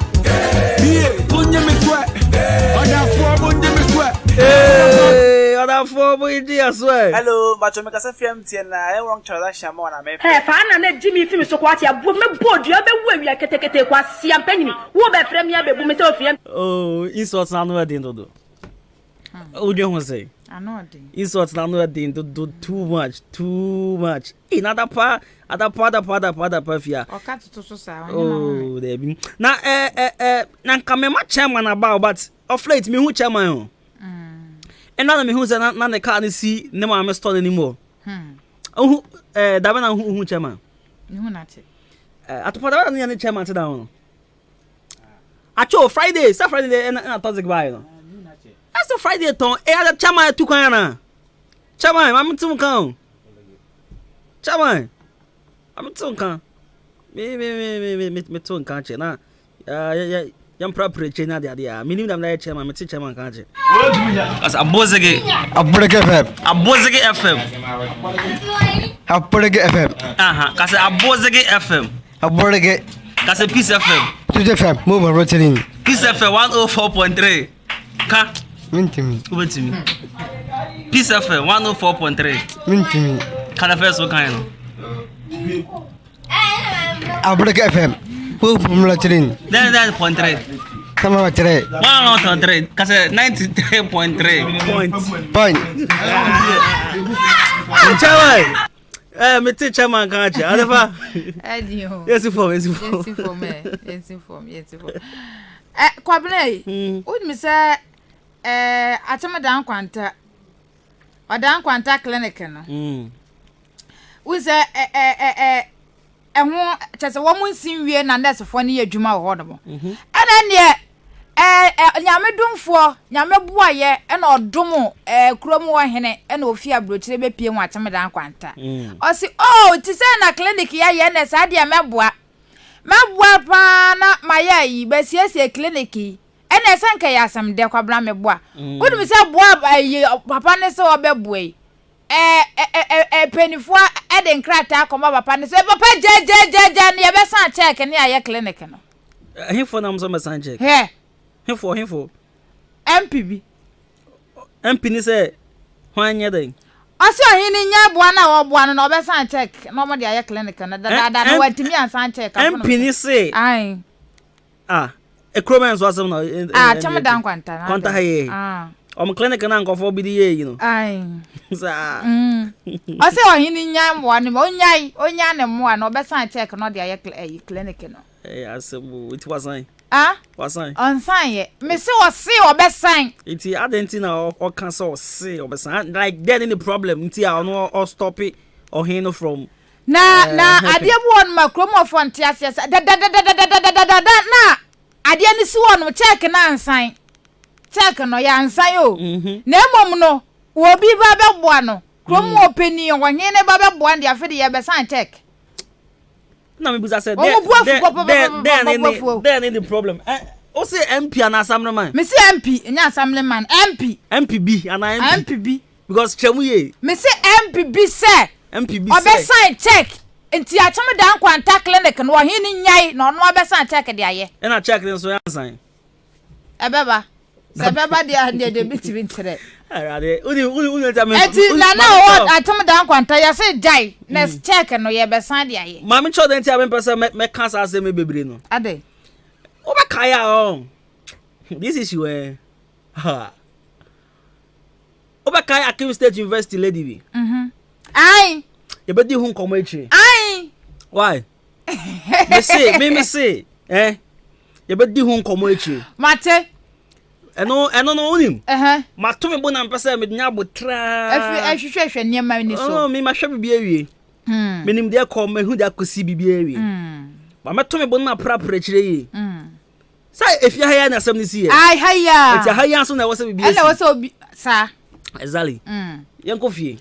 Yeah, on you, sweat. On that form on you, sweat. Hey, on that form boy dear swear. Hello, but you make us a FMTN I wrong transaction more na me. Hey, fa na Jimmy fi me so kwati abu me board you be we wi ketekete kwa sia mpanyini. Wo be frem ya be bu me se ofie. Oh, insult na no dey do. What do you want to say? I know it. Insult na no dey do too much. In other part fia. O ka to so sa. Oh, there be. Na na kamema chairman about but of late me who chairman o. And now me who say na the car ni see ne ma me store anymore. Oh, da be na who chairman. Ni hu na che. Atopa da na ni chairman te down. Acho Friday, say Friday na Thursday buy no. That's the Friday ton. The chairman tu kan na. Chairman, I'm too kan. Chairman. I'm too kan. Me too kan che na. Yam proper che na dia. Minimum na chairman, me chairman kan che. As Abozege FM. Abozege FM. Abozege FM. Aha, kase Abozege FM. Abozege. Kase Peace FM. Peace FM. Move rotating. Peace FM 104.3. Ka. Mintimi. Peace FM 104.3. Mintimi. Kana first what kind? Abozege FM. Move rotating. Then 0.3. Come on, 103. Kase 93.3. Point. Chairman. Me teacher man kan che. Adefa. Adio. Yes for me. Kwabena, would me say atama dan kwanta. Odan kwanta clinic no. We say ehwo chese wo mun sinwie na nurse fo ne adwuma wo hodo. Ana ne nyame dumfo nyame boaye na odom krom wo hene na ofi abrochire be pie mu atama dan kwanta. O si ti say na clinic ye na sa dia meboa pa na maya yi be siesie clinic ene sanka ya asam de kwabra meboa wonu mi se boa papa ne se obeboa penifo de nkrata akoma papa ne se papa je ne ye be san check ne aye clinic no hifo na mso me san check hifo MPB ni se hwanye den Ase ohini nya boa na wo boa no obe san check no mo de aye clinic na da no watimi an san check MP ni se ai ekromen so asem na chama dan kwanta na kwanta haye om clinic na nkofo bi di ye you know ai sa Ase ohini nya boa ni onya ne mo na obe san check no de aye clinic no asem it was sign wasan on sign ye me se o se obe sign iti adenti na o kan so se obe sign like there any problem iti no or stop it or hin from na ade bu on makromofo ntiase da na ade ni si won check na ansan check no ya ansan yo na emom no obi ba beboa no kromo openi wo hin ne ba beboa ndi afede ye be san check na me buza say then the problem o say MP and assembly man me say MP nya assembly man MPB and MPB because chemuye me say MPB say MPB say obe sign check enti acham dan kwanta clinic no hin ni nyai no obe sign check de aye e na check den so yan sign ebeba sebeba de bitimi ntere arade uni ta me eti na what atom dan kwanta ya say jai next check no ye be san de aye mama cho den ti aben person me cancer say me bebre no ade oba kaya on this is where oba kaya Akim State University lady bi ai ye be di hu nkomo echi ai why me say ye be di hu nkomo echi mate no unim ma to me bona mpesa me nya botra hwehwehwe niam ni so me ma hwe bibia wie menim de ko me hu de akosi bibia wie ba me to me bona prapra chire yi sai if ya haya na sam ni si ai haya eti haya so na wo se bibia ele wo se obi sa exactly yenko fie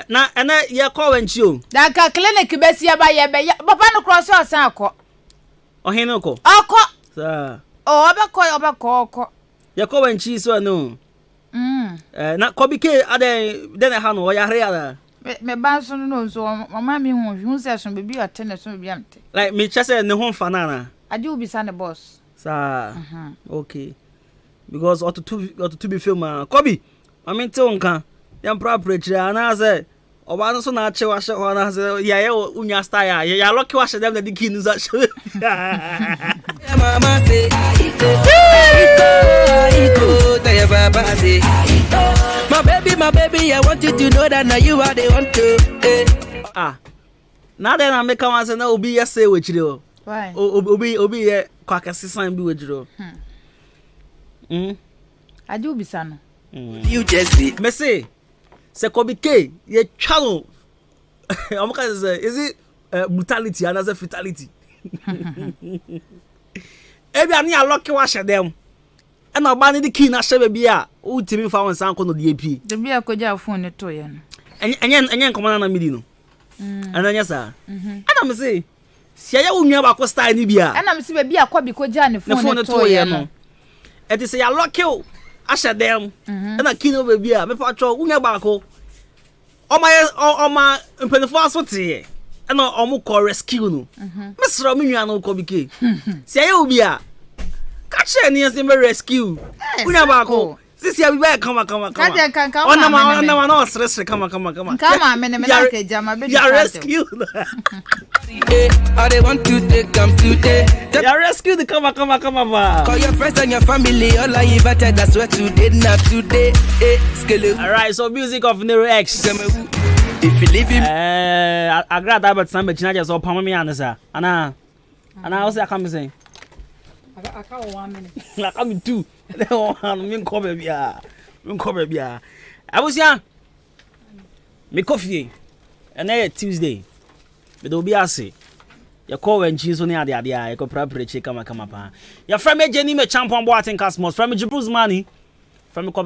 na ye ko wanchi o da ka clinic besi ya ba ye be papa no cross o san akọ ohino ko akọ sa obekọ ye ko wanchi so no na ko bike ade den ha no ya hre ya me ba so no so mama mi hu se so bebi atene so bebi amte like me chese ne ho mfa na ade obi sa ne boss sa okay because or to be film kobi I mean to nka Yam property and say oba no so na ache wa she ho na say ya unya style ya lucky wa she dem the king is actually mama say iko tell baba say my baby I want you to know that now you are the one to now then I make am say na obi ya say we chire why obi ye kwakase san bi we chire aju bisa no you just see me say Sekobike, ye channel. Is it brutality and as a fatality? Ebi ani a lucky wash them. And now banning the key na shebe bia. O timi fa won san kono DAP. The bia koja phone to ye no. Enyen komana na midi no. Ananya sa. Ana me say, sia ya wonua ba ko style ni bia. Ana me say be bia kwa bi koja ne phone to ye no. It is ya lucky asha dem na kino baby a me patcho unya baako o ma mpenefo asote e na o mu ko rescue no me sro me nua no ko bike si aye obi a ka che ni ese me rescue unya baako sisi abi ba kama ona ma no stress kama kama me na ke jama be ya rescue I they want to take them today. Ya rescue the come ba. Call your friends and your family all I invited that's what you did not today. Alright, so music of Nero X. If you leave him I grab that but some china so pama me anasa. Ana also I come say. I can't 1 minute. I come 2. Me come bia. I was young. Me coffee. And Tuesday. But do be ase. Ya call when cheese on ade ya ko prapre che kama pa. Ya from me Jenny me champion boating cosmos from me Bruce money from me